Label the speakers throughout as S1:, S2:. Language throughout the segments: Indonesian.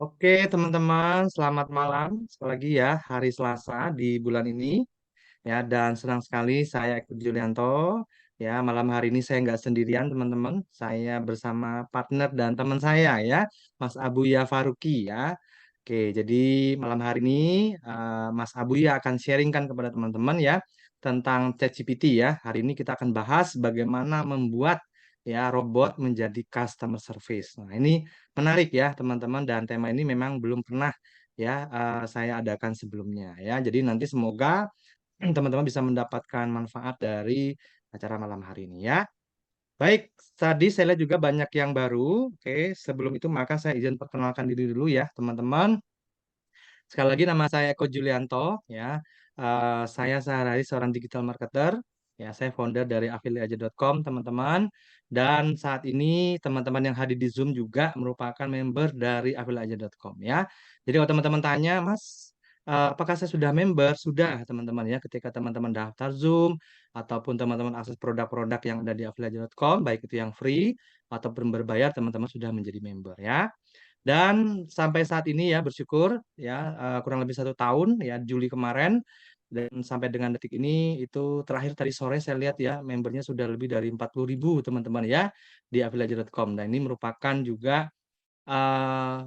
S1: Oke, teman-teman, selamat malam. Sekali lagi ya, hari Selasa di bulan ini. Ya, dan senang sekali saya Eko Julianto. Ya, malam hari ini saya nggak sendirian, teman-teman. Saya bersama partner dan teman saya ya, Mas Abuya Faruqi ya. Oke, jadi malam hari ini Mas Abuya akan sharingkan kepada teman-teman ya tentang ChatGPT ya. Hari ini kita akan bahas bagaimana membuat ya robot menjadi customer service. Nah, ini menarik ya, teman-teman, dan tema ini memang belum pernah ya saya adakan sebelumnya ya. Jadi nanti semoga teman-teman bisa mendapatkan manfaat dari acara malam hari ini ya. Baik, tadi saya lihat juga banyak yang baru. Oke, sebelum itu maka saya izin perkenalkan diri dulu ya, teman-teman. Sekali lagi nama saya Eko Julianto ya. Saya sehari-hari seorang digital marketer. Ya, saya founder dari affiliateaja.com, teman-teman. Dan saat ini teman-teman yang hadir di Zoom juga merupakan member dari affiliateaja.com ya. Jadi kalau teman-teman tanya, Mas, apakah saya sudah member? Sudah, teman-teman ya. Ketika teman-teman daftar Zoom ataupun teman-teman akses produk-produk yang ada di affiliateaja.com, baik itu yang free ataupun berbayar, teman-teman sudah menjadi member ya. Dan sampai saat ini ya bersyukur ya kurang lebih 1 tahun ya Juli kemarin dan sampai dengan detik ini itu terakhir tadi sore saya lihat ya membernya sudah lebih dari 40.000 teman-teman ya di affiliate.com. Dan ini merupakan juga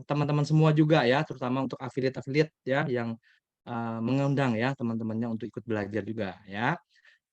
S1: teman-teman semua juga ya terutama untuk affiliate-affiliate ya yang mengundang ya teman-temannya untuk ikut belajar juga ya.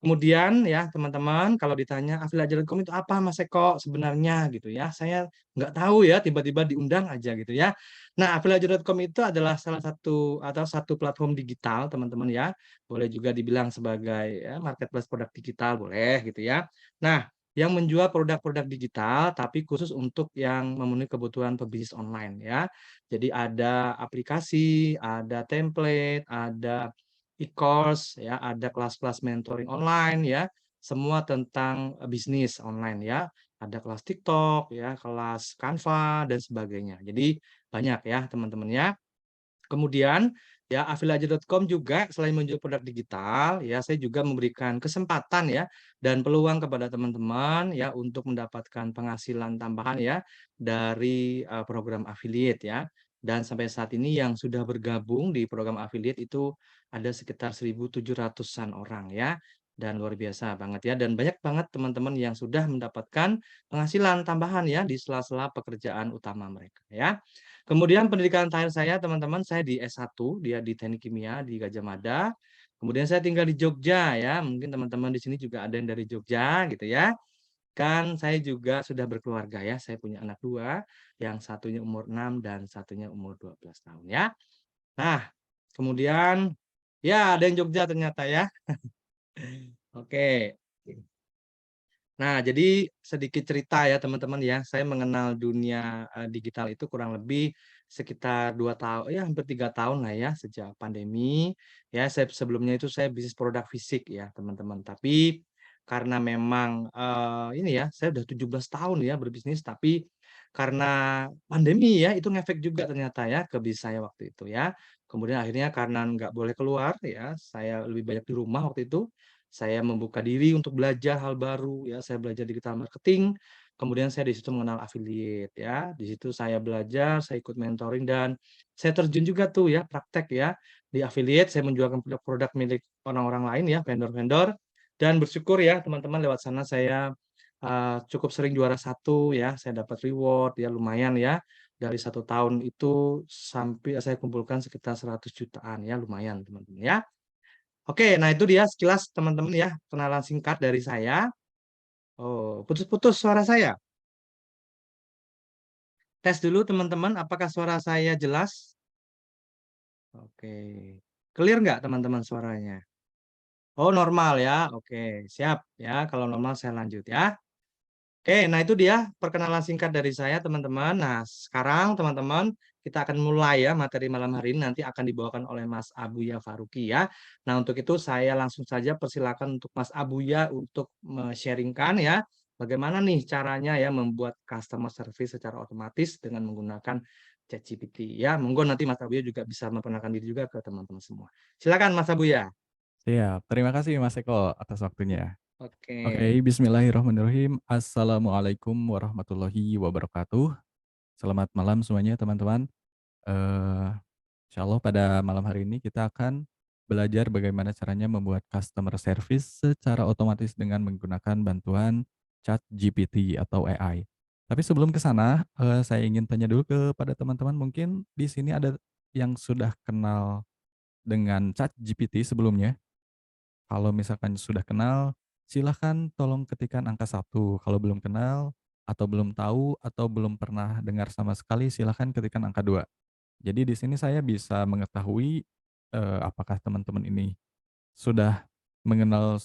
S1: Kemudian ya teman-teman kalau ditanya affiliate.com itu apa Mas Eko sebenarnya gitu ya. Saya nggak tahu ya tiba-tiba diundang aja gitu ya. Nah affiliate.com itu adalah salah satu atau satu platform digital teman-teman ya. Boleh juga dibilang sebagai ya, marketplace produk digital boleh gitu ya. Nah yang menjual produk-produk digital tapi khusus untuk yang memenuhi kebutuhan pebisnis online ya. Jadi ada aplikasi, ada template, ada e-course ya, ada kelas-kelas mentoring online ya, semua tentang bisnis online ya. Ada kelas TikTok ya, kelas Canva dan sebagainya. Jadi banyak ya teman-teman ya. Kemudian ya affiliate.com juga selain menjual produk digital ya saya juga memberikan kesempatan ya dan peluang kepada teman-teman ya untuk mendapatkan penghasilan tambahan ya dari program affiliate ya. Dan sampai saat ini yang sudah bergabung di program affiliate itu ada sekitar 1.700-an orang ya. Dan luar biasa banget ya dan banyak banget teman-teman yang sudah mendapatkan penghasilan tambahan ya di sela-sela pekerjaan utama mereka ya. Kemudian pendidikan terakhir saya teman-teman, saya di S1 dia di Teknik Kimia di Gajah Mada. Kemudian saya tinggal di Jogja ya, mungkin teman-teman di sini juga ada yang dari Jogja gitu ya. Kan saya juga sudah berkeluarga ya, saya punya anak dua, yang satunya umur 6 dan satunya umur 12 tahun ya. Nah, kemudian ya ada yang Jogja ternyata ya. Oke. Nah, jadi sedikit cerita ya teman-teman ya, saya mengenal dunia digital itu kurang lebih sekitar 2 tahun, ya hampir 3 tahun lah ya sejak pandemi. Ya, saya sebelumnya itu saya bisnis produk fisik ya teman-teman. Tapi karena memang ini ya, saya udah 17 tahun ya berbisnis, tapi karena pandemi ya itu ngefek juga ternyata ya ke bisnis saya waktu itu ya. Kemudian akhirnya karena nggak boleh keluar ya, saya lebih banyak di rumah waktu itu. Saya membuka diri untuk belajar hal baru ya, saya belajar digital marketing, kemudian saya di situ mengenal affiliate ya. Di situ saya belajar, saya ikut mentoring dan saya terjun juga tuh ya praktek ya di affiliate, saya menjualkan produk-produk milik orang-orang lain ya, vendor-vendor dan bersyukur ya teman-teman lewat sana saya cukup sering juara satu ya, saya dapat reward ya lumayan ya. Dari 1 tahun itu sampai saya kumpulkan sekitar 100 jutaan ya, lumayan teman-teman ya. Oke, nah itu dia sekilas teman-teman ya, kenalan singkat dari saya. Oh, putus-putus suara saya. Tes dulu teman-teman, apakah suara saya jelas? Oke. Clear nggak teman-teman suaranya? Oh, normal ya. Oke, siap ya. Kalau normal saya lanjut ya. Oke, nah itu dia perkenalan singkat dari saya teman-teman. Nah, sekarang teman-teman kita akan mulai ya materi malam hari ini nanti akan dibawakan oleh Mas Abuya Faruqi ya. Nah, untuk itu saya langsung saja persilakan untuk Mas Abuya untuk sharingkan ya bagaimana nih caranya ya membuat customer service secara otomatis dengan menggunakan ChatGPT ya. Monggo nanti Mas Abuya juga bisa memperkenalkan diri juga ke teman-teman semua. Silakan Mas Abuya.
S2: Siap, terima kasih Mas Eko atas waktunya. Oke,
S1: Oke.
S2: bismillahirrahmanirrahim. Assalamualaikum warahmatullahi wabarakatuh. Selamat malam semuanya teman-teman. Eh, Insya Allah pada malam hari ini kita akan belajar bagaimana caranya membuat customer service secara otomatis dengan menggunakan bantuan ChatGPT atau AI. Tapi sebelum ke sana, saya ingin tanya dulu kepada teman-teman, mungkin di sini ada yang sudah kenal dengan ChatGPT sebelumnya? Kalau misalkan sudah kenal, silahkan tolong ketikkan angka 1. Kalau belum kenal, atau belum tahu, atau belum pernah dengar sama sekali, silahkan ketikkan angka 2. Jadi di sini saya bisa mengetahui, apakah teman-teman ini sudah mengenal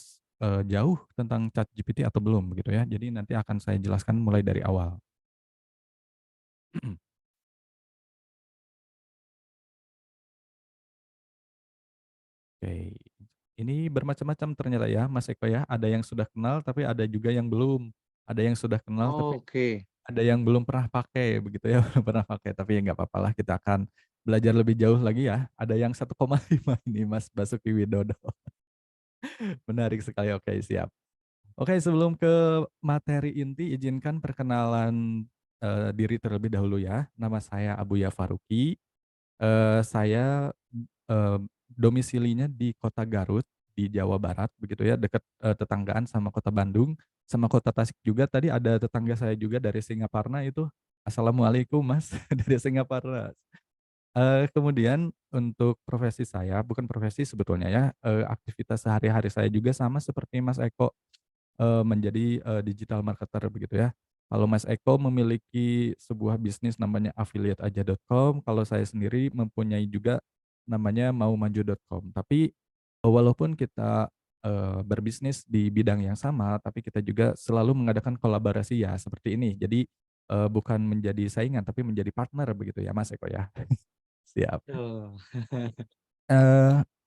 S2: jauh tentang ChatGPT atau belum, begitu ya. Jadi nanti akan saya jelaskan mulai dari awal. Oke, ini bermacam-macam ternyata ya, Mas Eko ya. Ada yang sudah kenal, tapi ada juga yang belum. Ada yang sudah kenal, tapi
S1: Oke.
S2: ada yang belum pernah pakai, begitu ya, belum pernah pakai. Tapi ya nggak papalah, kita akan belajar lebih jauh lagi ya. Ada yang 1,5 ini, Mas Basuki Widodo. Menarik sekali, oke siap. Oke, sebelum ke materi inti, izinkan perkenalan diri terlebih dahulu ya. Nama saya Abuya Faruqi. Saya domisilinya di Kota Garut, di Jawa Barat, begitu ya, dekat tetanggaan sama Kota Bandung, sama Kota Tasik juga. Tadi ada tetangga saya juga dari Singaparna itu. Assalamualaikum Mas, dari Singaparna. Kemudian untuk profesi saya, bukan profesi sebetulnya ya, aktivitas sehari-hari saya juga sama seperti Mas Eko. Menjadi, digital marketer begitu ya. Kalau Mas Eko memiliki sebuah bisnis namanya affiliateaja.com, kalau saya sendiri mempunyai juga namanya maumaju.com. Tapi, walaupun kita, berbisnis di bidang yang sama, tapi kita juga selalu mengadakan kolaborasi ya seperti ini. Jadi, bukan menjadi saingan, tapi menjadi partner begitu ya Mas Eko ya. Siap.
S1: Betul.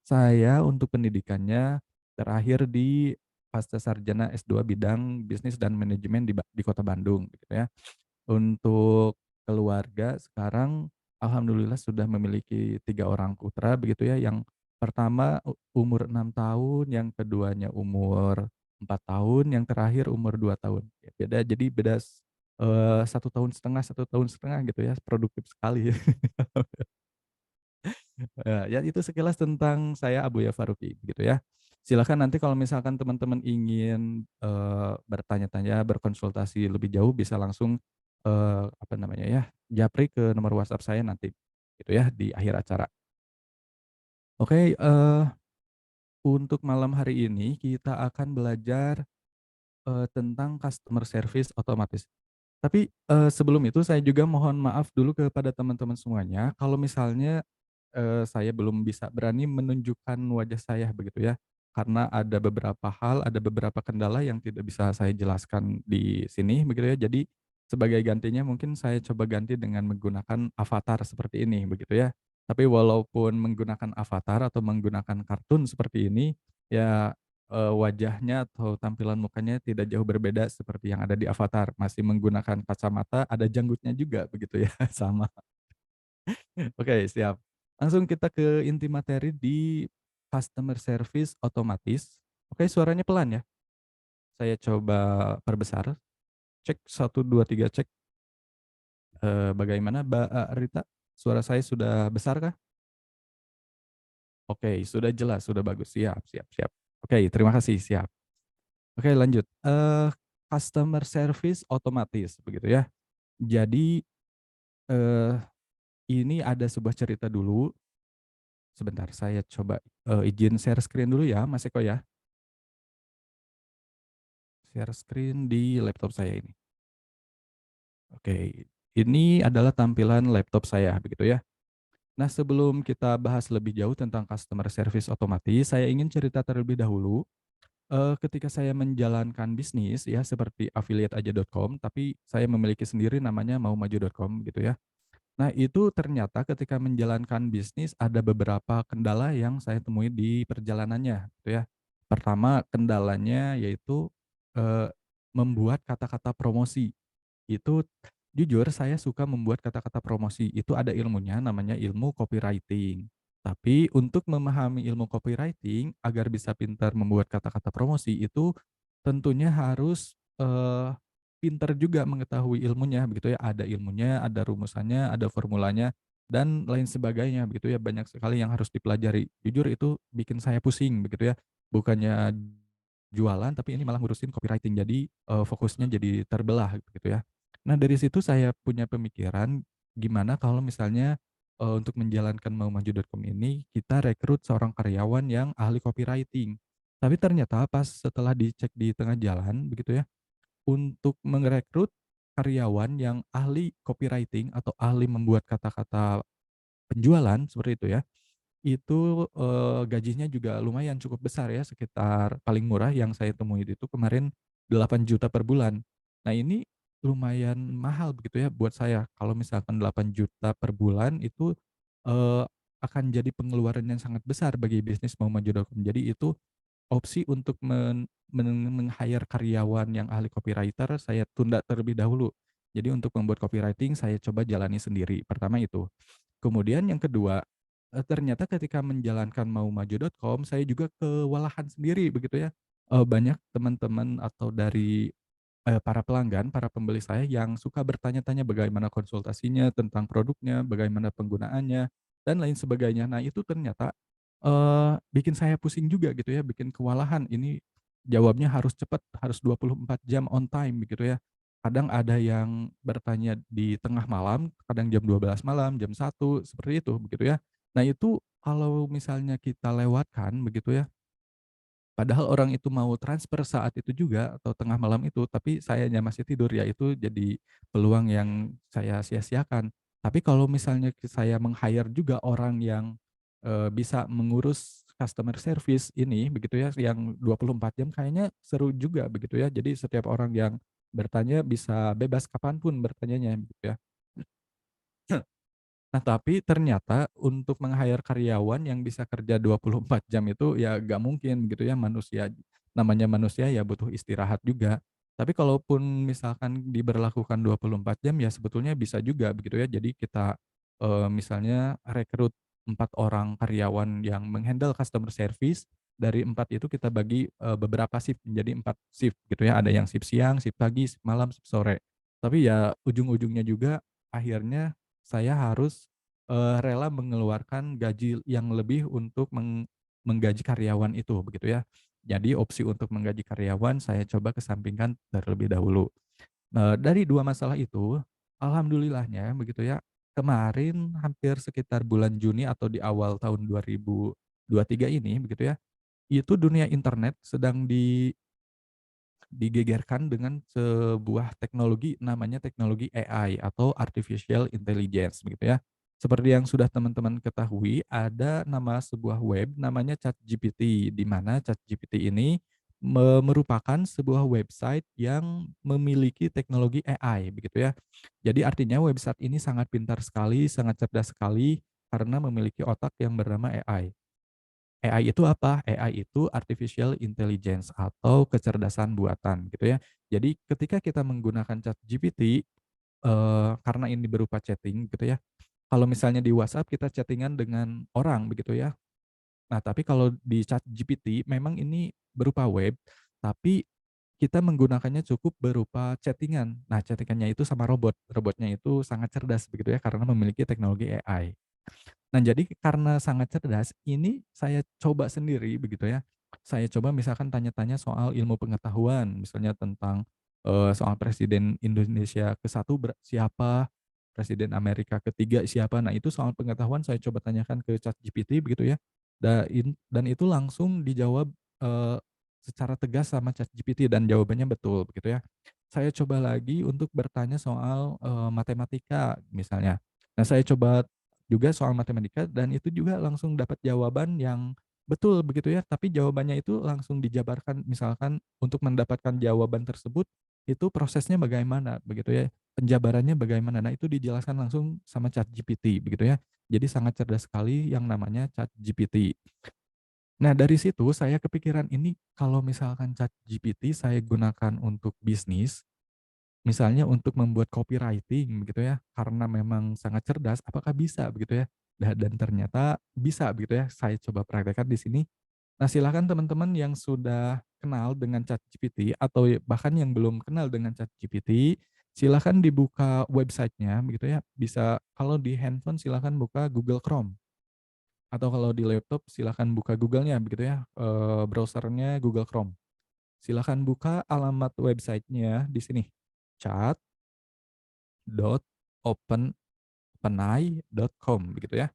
S2: Saya untuk pendidikannya terakhir di Pascasarjana S2 bidang bisnis dan manajemen di Kota Bandung gitu ya. Untuk keluarga sekarang alhamdulillah sudah memiliki 3 orang putra begitu ya, yang pertama umur 6 tahun, yang keduanya umur 4 tahun, yang terakhir umur 2 tahun. Ya beda, jadi beda 1 tahun setengah, 1 tahun setengah gitu ya, produktif sekali. Ya itu sekilas tentang saya Abuya Faruqi gitu ya. Silakan nanti kalau misalkan teman-teman ingin, bertanya-tanya, berkonsultasi lebih jauh bisa langsung, apa namanya ya, japri ke nomor WhatsApp saya nanti gitu ya di akhir acara. Oke, untuk malam hari ini kita akan belajar, tentang customer service otomatis. Tapi, sebelum itu saya juga mohon maaf dulu kepada teman-teman semuanya kalau misalnya, saya belum bisa berani menunjukkan wajah saya begitu ya. Karena ada beberapa hal, ada beberapa kendala yang tidak bisa saya jelaskan di sini begitu ya. Jadi sebagai gantinya mungkin saya coba ganti dengan menggunakan avatar seperti ini begitu ya. Tapi walaupun menggunakan avatar atau menggunakan kartun seperti ini, ya wajahnya atau tampilan mukanya tidak jauh berbeda seperti yang ada di Avatar, masih menggunakan kacamata, ada janggutnya juga begitu ya, sama. Oke, siap. Langsung kita ke inti materi di customer service otomatis. Oke, suaranya pelan ya? Saya coba perbesar. Cek 1, 2, 3 cek. Bagaimana Mbak Rita? Suara saya sudah besar kah? Oke, sudah jelas, sudah bagus. Siap siap siap. Oke, terima kasih, siap. Oke lanjut, customer service otomatis begitu ya. Jadi, eee, ini ada sebuah cerita dulu, sebentar saya coba, izin share screen dulu ya Mas Eko ya. Share screen di laptop saya ini. Oke, ini adalah tampilan laptop saya begitu ya. Nah sebelum kita bahas lebih jauh tentang customer service otomatis, saya ingin cerita terlebih dahulu, ketika saya menjalankan bisnis ya seperti affiliateaja.com, tapi saya memiliki sendiri namanya maumaju.com gitu ya. Nah, itu ternyata ketika menjalankan bisnis ada beberapa kendala yang saya temui di perjalanannya, gitu ya. Pertama, kendalanya yaitu, eee, membuat kata-kata promosi. Itu jujur saya suka membuat kata-kata promosi, itu ada ilmunya namanya ilmu copywriting. Tapi untuk memahami ilmu copywriting agar bisa pintar membuat kata-kata promosi itu tentunya harus, pintar juga mengetahui ilmunya begitu ya, ada ilmunya, ada rumusannya, ada formulanya. dan lain sebagainya begitu ya, banyak sekali yang harus dipelajari. Jujur itu bikin saya pusing begitu ya, bukannya jualan tapi ini malah ngurusin copywriting. Jadi, fokusnya jadi terbelah gitu ya. Nah dari situ saya punya pemikiran, gimana kalau misalnya, untuk menjalankan maumaju.com ini kita rekrut seorang karyawan yang ahli copywriting. Tapi ternyata pas setelah dicek di tengah jalan begitu ya, untuk merekrut karyawan yang ahli copywriting atau ahli membuat kata-kata penjualan seperti itu ya, itu, gajinya juga lumayan cukup besar ya, sekitar paling murah yang saya temui itu kemarin 8 juta per bulan. Nah ini lumayan mahal begitu ya buat saya, kalau misalkan 8 juta per bulan itu, eee, akan jadi pengeluaran yang sangat besar bagi bisnis maumaju.com. Jadi itu opsi untuk meng-hire karyawan yang ahli copywriter saya tunda terlebih dahulu. Jadi untuk membuat copywriting saya coba jalani sendiri, pertama itu. Kemudian yang kedua, ternyata ketika menjalankan maumaju.com saya juga kewalahan sendiri begitu ya. Banyak teman-teman atau dari, para pelanggan, para pembeli saya yang suka bertanya-tanya bagaimana konsultasinya tentang produknya, bagaimana penggunaannya, dan lain sebagainya. Nah itu ternyata, bikin saya pusing juga gitu ya, bikin kewalahan. Ini jawabnya harus cepat, harus 24 jam on time begitu ya. Kadang ada yang bertanya di tengah malam, kadang jam 12 malam, jam 1 seperti itu begitu ya. Nah itu kalau misalnya kita lewatkan begitu ya, padahal orang itu mau transfer saat itu juga atau tengah malam itu, tapi sayanya masih tidur, ya itu jadi peluang yang saya sia-siakan. Tapi kalau misalnya saya meng-hire juga orang yang, bisa mengurus customer service ini begitu ya, yang 24 jam kayaknya seru juga begitu ya. Jadi setiap orang yang bertanya bisa bebas kapan pun bertanyanya gitu ya. Nah, tapi ternyata untuk meng-hire karyawan yang bisa kerja 24 jam itu ya nggak mungkin gitu ya, namanya manusia ya butuh istirahat juga. Tapi kalaupun misalkan diberlakukan 24 jam ya sebetulnya bisa juga begitu ya. Jadi kita, misalnya rekrut 4 orang karyawan yang meng-handle customer service, dari 4 itu kita bagi, beberapa shift menjadi 4 shift gitu ya. Ada yang shift siang, shift pagi, shift malam, shift sore. Tapi ya ujung-ujungnya juga akhirnya saya harus, rela mengeluarkan gaji yang lebih untuk menggaji karyawan itu, begitu ya. Jadi opsi untuk menggaji karyawan saya coba kesampingkan terlebih dahulu. Dari 2 masalah itu, alhamdulillahnya begitu ya, kemarin hampir sekitar bulan Juni atau di awal tahun 2023 ini begitu ya, itu dunia internet sedang digegerkan dengan sebuah teknologi namanya teknologi AI atau Artificial Intelligence begitu ya. Seperti yang sudah teman-teman ketahui ada nama sebuah web namanya ChatGPT, di mana ChatGPT ini merupakan sebuah website yang memiliki teknologi AI begitu ya. Jadi artinya website ini sangat pintar sekali, sangat cerdas sekali karena memiliki otak yang bernama AI. AI itu apa? AI itu artificial intelligence atau kecerdasan buatan gitu ya. Jadi ketika kita menggunakan ChatGPT, karena ini berupa chatting gitu ya, kalau misalnya di WhatsApp kita chatting-an dengan orang begitu ya. Nah tapi kalau di ChatGPT memang ini berupa web, tapi kita menggunakannya cukup berupa chatting-an. Nah chatting-annya itu sama robot, robotnya itu sangat cerdas begitu ya karena memiliki teknologi AI. Nah, jadi karena sangat cerdas, ini saya coba sendiri begitu ya. Saya coba misalkan tanya-tanya soal ilmu pengetahuan, misalnya tentang, soal Presiden Indonesia ke-1 siapa, Presiden Amerika ke-3 siapa. Nah, itu soal pengetahuan saya coba tanyakan ke ChatGPT begitu ya. Dan itu langsung dijawab, eee, secara tegas sama ChatGPT dan jawabannya betul begitu ya. Saya coba lagi untuk bertanya soal, matematika misalnya. Nah, saya coba juga soal matematika dan itu juga langsung dapat jawaban yang betul begitu ya, tapi jawabannya itu langsung dijabarkan misalkan untuk mendapatkan jawaban tersebut, itu prosesnya bagaimana begitu ya, penjabarannya bagaimana. Nah itu dijelaskan langsung sama ChatGPT begitu ya. Jadi sangat cerdas sekali yang namanya ChatGPT. Nah dari situ saya kepikiran ini kalau misalkan ChatGPT saya gunakan untuk bisnis, misalnya untuk membuat copywriting begitu ya, karena memang sangat cerdas, apakah bisa begitu ya? Dan ternyata bisa begitu ya, saya coba praktekkan di sini. Nah silakan teman-teman yang sudah kenal dengan ChatGPT atau bahkan yang belum kenal dengan ChatGPT, Silahkan dibuka websitenya begitu ya. Bisa kalau di handphone silahkan buka Google Chrome atau kalau di laptop silahkan buka Google-nya begitu ya, browsernya Google Chrome. Silahkan buka alamat websitenya di sini, chat.openai.com begitu ya.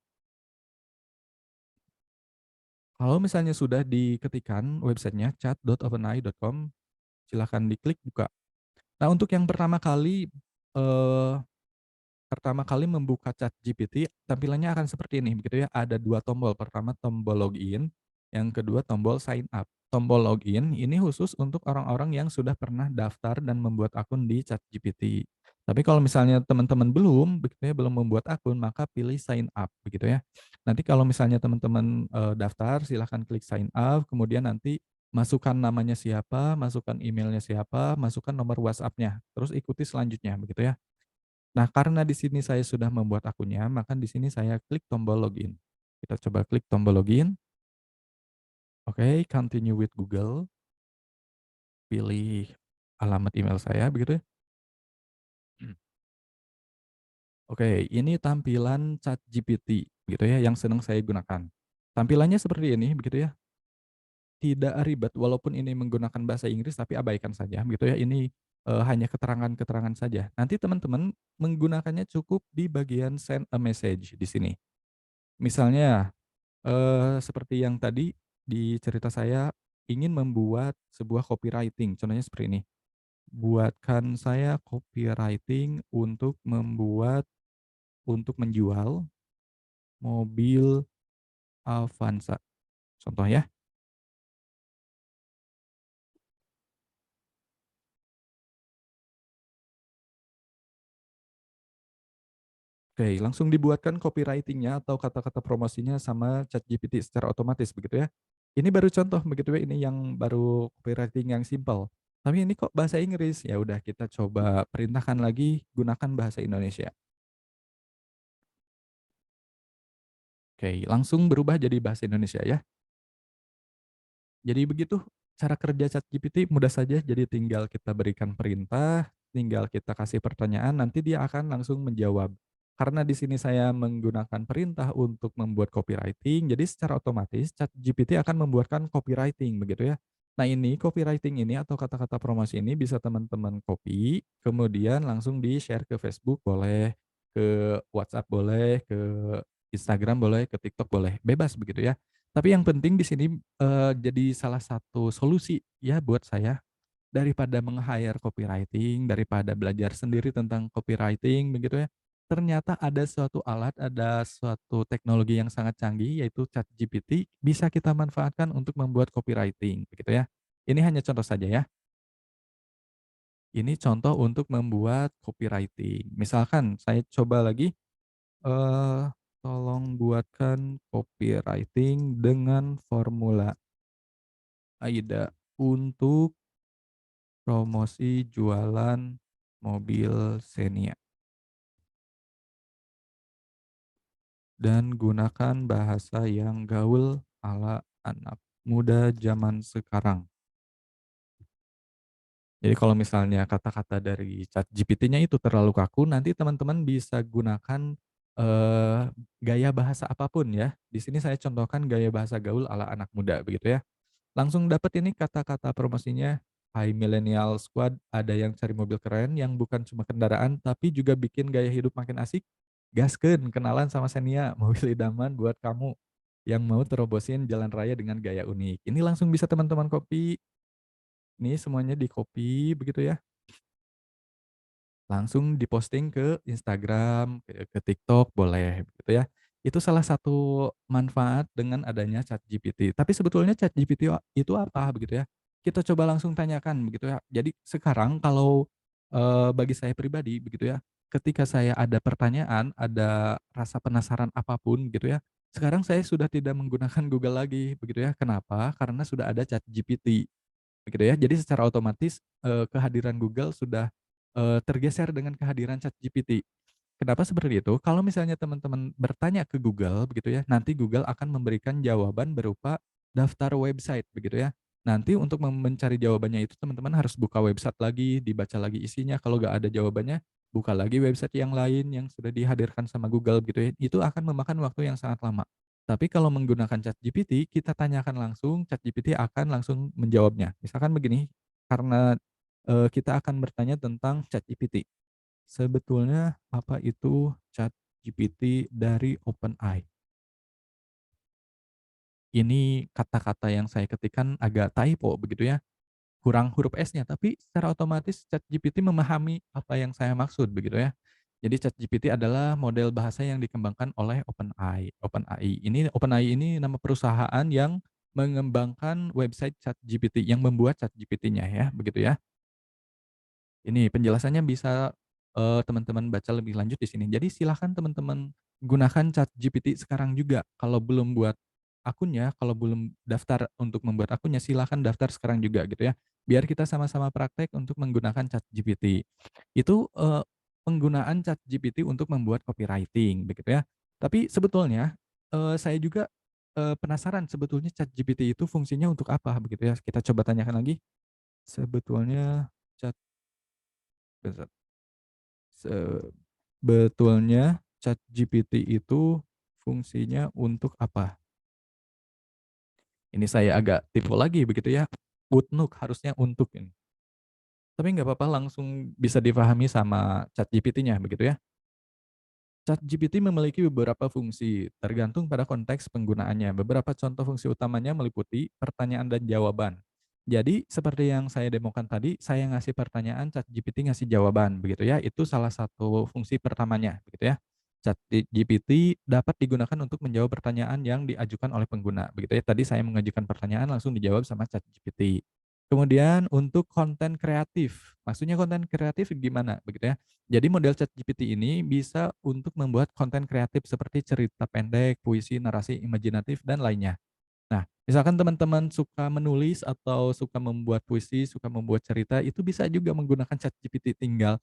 S2: Kalau misalnya sudah diketikkan websitenya chat.openai.com, silahkan diklik buka. Nah, untuk yang eh, pertama kali membuka ChatGPT, tampilannya akan seperti ini, begitu ya. Ada dua tombol. Pertama tombol login, yang kedua tombol sign up. Tombol login ini khusus untuk orang-orang yang sudah pernah daftar dan membuat akun di ChatGPT. Tapi kalau misalnya teman-teman belum, begitu ya, belum membuat akun, maka pilih sign up, begitu ya. Nanti kalau misalnya teman-teman daftar, silahkan klik sign up, kemudian nanti masukkan namanya siapa, masukkan emailnya siapa, masukkan nomor WhatsApp-nya, terus ikuti selanjutnya, begitu ya. Nah, karena di sini saya sudah membuat akunnya, maka di sini saya klik tombol login. Kita coba klik tombol login. Oke, continue with Google. Pilih alamat email saya begitu ya. Oke, ini tampilan ChatGPT gitu ya yang sedang saya gunakan. Tampilannya seperti ini begitu ya. Tidak ribet walaupun ini menggunakan bahasa Inggris tapi abaikan saja gitu ya. Ini hanya keterangan-keterangan saja. Nanti teman-teman menggunakannya cukup di bagian send a message di sini. Misalnya seperti yang tadi di cerita saya ingin membuat sebuah copywriting, contohnya seperti ini, "Buatkan saya copywriting untuk menjual mobil Avanza." Contoh ya. Oke, langsung dibuatkan copywriting-nya atau kata-kata promosinya sama ChatGPT secara otomatis begitu ya. Ini baru contoh begitu ya, ini yang baru copywriting yang simple. Tapi ini kok bahasa Inggris? Ya udah kita coba perintahkan lagi gunakan bahasa Indonesia. Oke, langsung berubah jadi bahasa Indonesia ya. Jadi begitu cara kerja ChatGPT mudah saja, jadi tinggal kita berikan perintah, tinggal kita kasih pertanyaan, nanti dia akan langsung menjawab. Karena di sini saya menggunakan perintah untuk membuat copywriting, jadi secara otomatis ChatGPT akan membuatkan copywriting begitu ya. Nah, ini copywriting ini atau kata-kata promosi ini bisa teman-teman copy, kemudian langsung di-share ke Facebook boleh, ke WhatsApp boleh, ke Instagram boleh, ke TikTok boleh, bebas begitu ya. Tapi yang penting di sini, jadi salah satu solusi ya buat saya, daripada meng-hire copywriting, daripada belajar sendiri tentang copywriting begitu ya, ternyata ada suatu alat, ada suatu teknologi yang sangat canggih yaitu ChatGPT bisa kita manfaatkan untuk membuat copywriting begitu ya. Ini hanya contoh saja ya. Ini contoh untuk membuat copywriting. Misalkan saya coba lagi, eee, tolong buatkan copywriting dengan formula AIDA untuk promosi jualan mobil Xenia dan gunakan bahasa yang gaul ala anak muda zaman sekarang. Jadi kalau misalnya kata-kata dari ChatGPT-nya itu terlalu kaku, nanti teman-teman bisa gunakan, eee, gaya bahasa apapun ya. Di sini saya contohkan gaya bahasa gaul ala anak muda begitu ya. Langsung dapet ini kata-kata promosinya, "Hai Millennial Squad, ada yang cari mobil keren yang bukan cuma kendaraan tapi juga bikin gaya hidup makin asik? Gaskeun kenalan sama Xenia, mobil idaman buat kamu yang mau terobosin jalan raya dengan gaya unik." Ini langsung bisa teman-teman copy, ini semuanya di-copy begitu ya. Langsung diposting ke Instagram, ke TikTok boleh gitu ya. Itu salah satu manfaat dengan adanya ChatGPT. Tapi sebetulnya ChatGPT itu apa begitu ya. Kita coba langsung tanyakan begitu ya. Jadi sekarang kalau, bagi saya pribadi begitu ya, ketika saya ada pertanyaan, ada rasa penasaran apapun gitu ya, sekarang saya sudah tidak menggunakan Google lagi begitu ya. Kenapa? Karena sudah ada ChatGPT. Begitu ya. Jadi secara otomatis, kehadiran Google sudah, tergeser dengan kehadiran ChatGPT. Kenapa seperti itu? Kalau misalnya teman-teman bertanya ke Google begitu ya, nanti Google akan memberikan jawaban berupa daftar website begitu ya. Nanti untuk mencari jawabannya itu teman-teman harus buka website lagi, dibaca lagi isinya, kalau nggak ada jawabannya, buka lagi website yang lain yang sudah dihadirkan sama Google gitu ya, itu akan memakan waktu yang sangat lama. Tapi kalau menggunakan ChatGPT, kita tanyakan langsung, ChatGPT akan langsung menjawabnya. Misalkan begini, karena, kita akan bertanya tentang ChatGPT. Sebetulnya apa itu ChatGPT dari OpenAI? Ini kata-kata yang saya ketikkan agak typo begitu ya, kurang huruf S-nya, tapi secara otomatis ChatGPT memahami apa yang saya maksud begitu ya. Jadi ChatGPT adalah model bahasa yang dikembangkan oleh OpenAI. OpenAI ini nama perusahaan yang mengembangkan website ChatGPT, yang membuat ChatGPT-nya ya, begitu ya. Ini penjelasannya bisa, teman-teman baca lebih lanjut di sini. Jadi silahkan teman-teman gunakan ChatGPT sekarang juga. Kalau belum buat akunnya, kalau belum daftar untuk membuat akunnya, silahkan daftar sekarang juga gitu ya. Biar kita sama-sama praktek untuk menggunakan ChatGPT. Itu, penggunaan ChatGPT untuk membuat copywriting begitu ya. Tapi sebetulnya, saya juga, penasaran sebetulnya ChatGPT itu fungsinya untuk apa begitu ya. Kita coba tanyakan lagi, sebetulnya Chat sebetulnya ChatGPT itu fungsinya untuk apa? Ini saya agak tipu lagi begitu ya, Woodnook harusnya untuk ini. Tapi nggak apa-apa langsung bisa dipahami sama ChatGPT-nya begitu ya. ChatGPT memiliki beberapa fungsi, tergantung pada konteks penggunaannya. Beberapa contoh fungsi utamanya meliputi pertanyaan dan jawaban. Jadi, seperti yang saya demokan tadi, saya ngasih pertanyaan, ChatGPT ngasih jawaban, begitu ya. Itu salah satu fungsi pertamanya, begitu ya. ChatGPT dapat digunakan untuk menjawab pertanyaan yang diajukan oleh pengguna, begitu ya. Tadi saya mengajukan pertanyaan langsung dijawab sama ChatGPT. Kemudian untuk konten kreatif, maksudnya konten kreatif gimana, begitu ya. Jadi model ChatGPT ini bisa untuk membuat konten kreatif seperti cerita pendek, puisi, narasi imajinatif, dan lainnya. Nah, misalkan teman-teman suka menulis atau suka membuat puisi, suka membuat cerita, itu bisa juga menggunakan ChatGPT. Tinggal,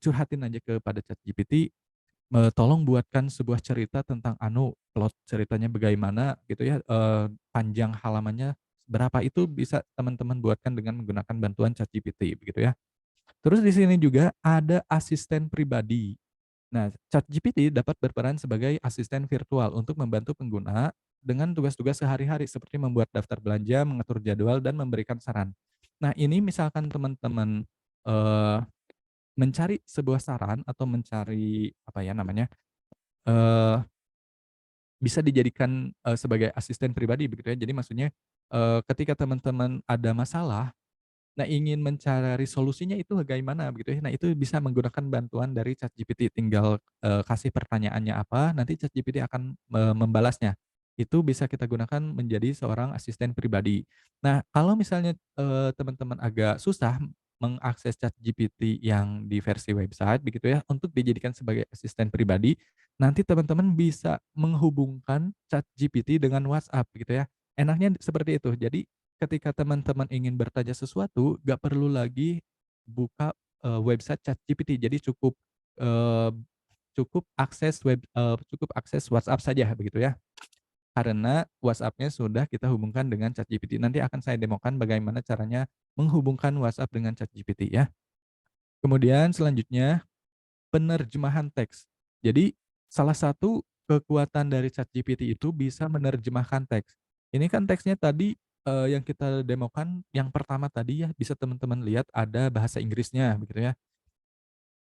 S2: curhatin aja kepada ChatGPT, "Tolong buatkan sebuah cerita tentang anu, plot ceritanya bagaimana," gitu ya, "panjang halamannya berapa." Itu bisa teman-teman buatkan dengan menggunakan bantuan ChatGPT, begitu ya. Terus di sini juga ada asisten pribadi. Nah, ChatGPT dapat berperan sebagai asisten virtual untuk membantu pengguna dengan tugas-tugas sehari-hari seperti membuat daftar belanja, mengatur jadwal, dan memberikan saran. Nah, ini misalkan teman-teman, eee, mencari sebuah saran atau mencari apa ya namanya, eee, bisa dijadikan, sebagai asisten pribadi begitu ya. Jadi maksudnya, ketika teman-teman ada masalah, nah, ingin mencari solusinya itu bagaimana begitu ya. Nah, itu bisa menggunakan bantuan dari ChatGPT, tinggal, kasih pertanyaannya apa, nanti ChatGPT akan, membalasnya. Itu bisa kita gunakan menjadi seorang asisten pribadi. Nah, kalau misalnya, teman-teman agak susah mengakses ChatGPT yang di versi website begitu ya, untuk dijadikan sebagai asisten pribadi, nanti teman-teman bisa menghubungkan ChatGPT dengan WhatsApp gitu ya. Enaknya seperti itu. Jadi ketika teman-teman ingin bertanya sesuatu, nggak perlu lagi buka, website ChatGPT. Jadi eee, cukup akses WhatsApp saja begitu ya. Karena WhatsApp-nya sudah kita hubungkan dengan ChatGPT. Nanti akan saya demokan bagaimana caranya menghubungkan WhatsApp dengan ChatGPT ya. Kemudian selanjutnya penerjemahan teks. Jadi, salah satu kekuatan dari ChatGPT itu bisa menerjemahkan teks. Ini kan teksnya tadi, yang kita demokan yang pertama tadi ya, bisa teman-teman lihat ada bahasa Inggrisnya begitu ya.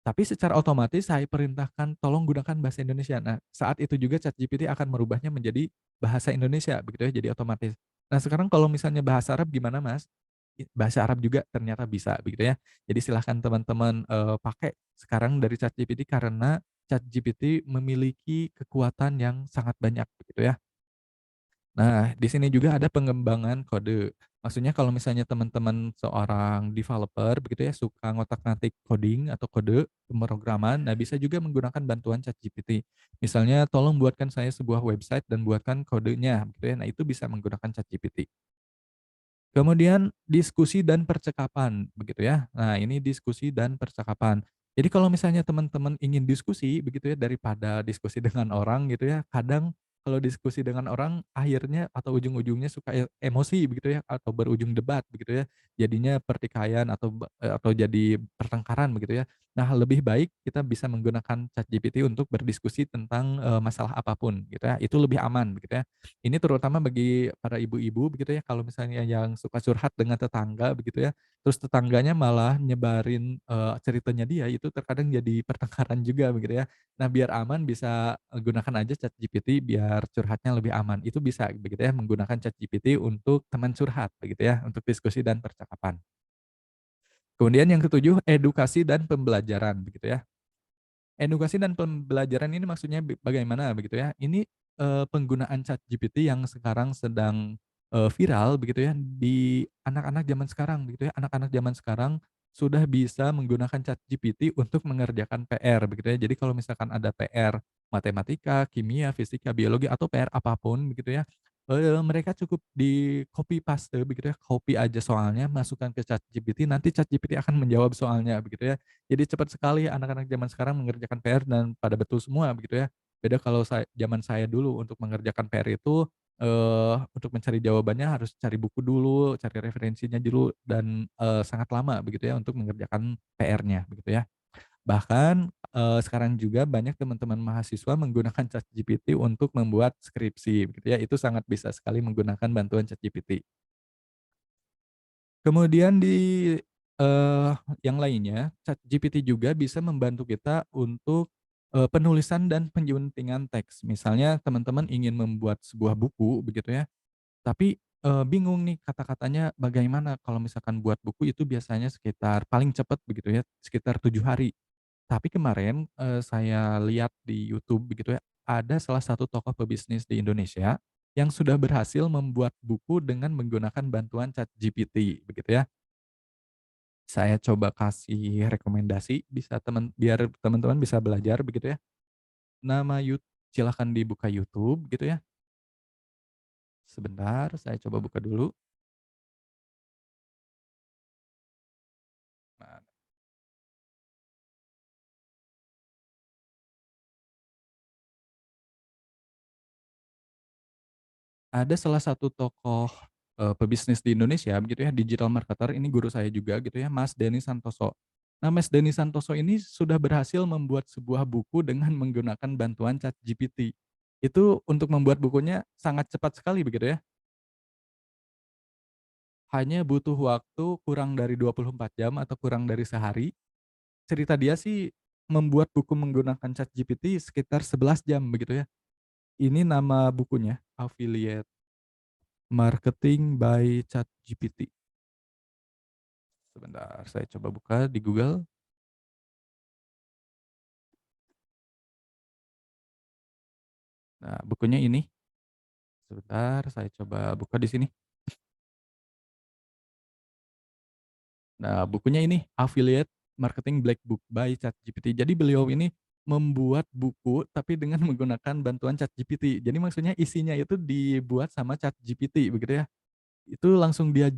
S2: Tapi secara otomatis saya perintahkan tolong gunakan bahasa Indonesia. Nah, saat itu juga ChatGPT akan merubahnya menjadi bahasa Indonesia begitu ya, jadi otomatis. Nah, sekarang kalau misalnya bahasa Arab gimana, Mas? Bahasa Arab juga ternyata bisa begitu ya. Jadi silahkan teman-teman, pakai sekarang dari ChatGPT karena ChatGPT memiliki kekuatan yang sangat banyak begitu ya. Nah, di sini juga ada pengembangan kode. Maksudnya kalau misalnya teman-teman seorang developer begitu ya, suka ngotak-ngatik coding atau kode pemrograman, nah bisa juga menggunakan bantuan ChatGPT. Misalnya, tolong buatkan saya sebuah website dan buatkan kodenya gitu ya. Nah, itu bisa menggunakan ChatGPT. Kemudian diskusi dan percakapan begitu ya. Nah, ini diskusi dan percakapan. Jadi kalau misalnya teman-teman ingin diskusi begitu ya, daripada diskusi dengan orang gitu ya, kadang kalau diskusi dengan orang akhirnya atau ujung-ujungnya suka emosi begitu ya, atau berujung debat begitu ya. Jadinya pertikaian atau jadi pertengkaran begitu ya. Nah, lebih baik kita bisa menggunakan ChatGPT untuk berdiskusi tentang, masalah apapun gitu ya, itu lebih aman begitu ya. Ini terutama bagi para ibu-ibu begitu ya, kalau misalnya yang suka curhat dengan tetangga begitu ya, terus tetangganya malah nyebarin, ceritanya dia, itu terkadang jadi pertengkaran juga begitu ya. Nah, biar aman bisa, gunakan aja ChatGPT biar curhatnya lebih aman. Itu bisa begitu ya, menggunakan ChatGPT untuk teman curhat begitu ya, untuk diskusi dan percakapan. Kemudian yang ketujuh, edukasi dan pembelajaran begitu ya. Edukasi dan pembelajaran ini maksudnya bagaimana begitu ya. Ini, penggunaan ChatGPT yang sekarang sedang, viral begitu ya di anak-anak zaman sekarang begitu ya. Anak-anak zaman sekarang sudah bisa menggunakan ChatGPT untuk mengerjakan PR begitu ya. Jadi kalau misalkan ada PR matematika, kimia, fisika, biologi, atau PR apapun begitu ya, mereka cukup di copy paste begitu ya, copy aja soalnya, masukkan ke ChatGPT, nanti ChatGPT akan menjawab soalnya begitu ya. Jadi cepat sekali anak-anak zaman sekarang mengerjakan PR dan pada betul semua begitu ya. Beda kalau zaman saya dulu untuk mengerjakan PR itu, untuk mencari jawabannya harus cari buku dulu, cari referensinya dulu dan, sangat lama begitu ya untuk mengerjakan PR-nya begitu ya. Bahkan, sekarang juga banyak teman-teman mahasiswa menggunakan ChatGPT untuk membuat skripsi begitu ya, itu sangat bisa sekali menggunakan bantuan ChatGPT. Kemudian eee, yang lainnya, ChatGPT juga bisa membantu kita untuk, penulisan dan penyuntingan teks. Misalnya teman-teman ingin membuat sebuah buku begitu ya, tapi, bingung nih kata-katanya bagaimana kalau misalkan buat buku itu biasanya sekitar paling cepat begitu ya, sekitar 7 hari. Tapi kemarin, saya lihat di YouTube begitu ya, ada salah satu tokoh pebisnis di Indonesia yang sudah berhasil membuat buku dengan menggunakan bantuan ChatGPT begitu ya. Saya coba kasih rekomendasi biar teman-teman bisa belajar begitu ya. Nama silahkan dibuka YouTube gitu ya. Sebentar saya coba buka dulu. Nah, ada salah satu tokoh, pebisnis di Indonesia begitu ya, digital marketer, ini guru saya juga gitu ya, Mas Denny Santoso. Nah, Mas Denny Santoso ini sudah berhasil membuat sebuah buku dengan menggunakan bantuan ChatGPT. Itu untuk membuat bukunya sangat cepat sekali begitu ya, hanya butuh waktu kurang dari 24 jam atau kurang dari sehari. Cerita dia sih membuat buku menggunakan ChatGPT sekitar 11 jam begitu ya. Ini nama bukunya, Affiliate Marketing by ChatGPT. Sebentar, saya coba buka di Google. Nah, bukunya ini. Sebentar, saya coba buka di sini. Nah, bukunya ini, Affiliate Marketing Black Book by ChatGPT. Jadi beliau ini membuat buku tapi dengan menggunakan bantuan ChatGPT. Jadi maksudnya isinya itu dibuat sama ChatGPT begitu ya. Itu langsung dia,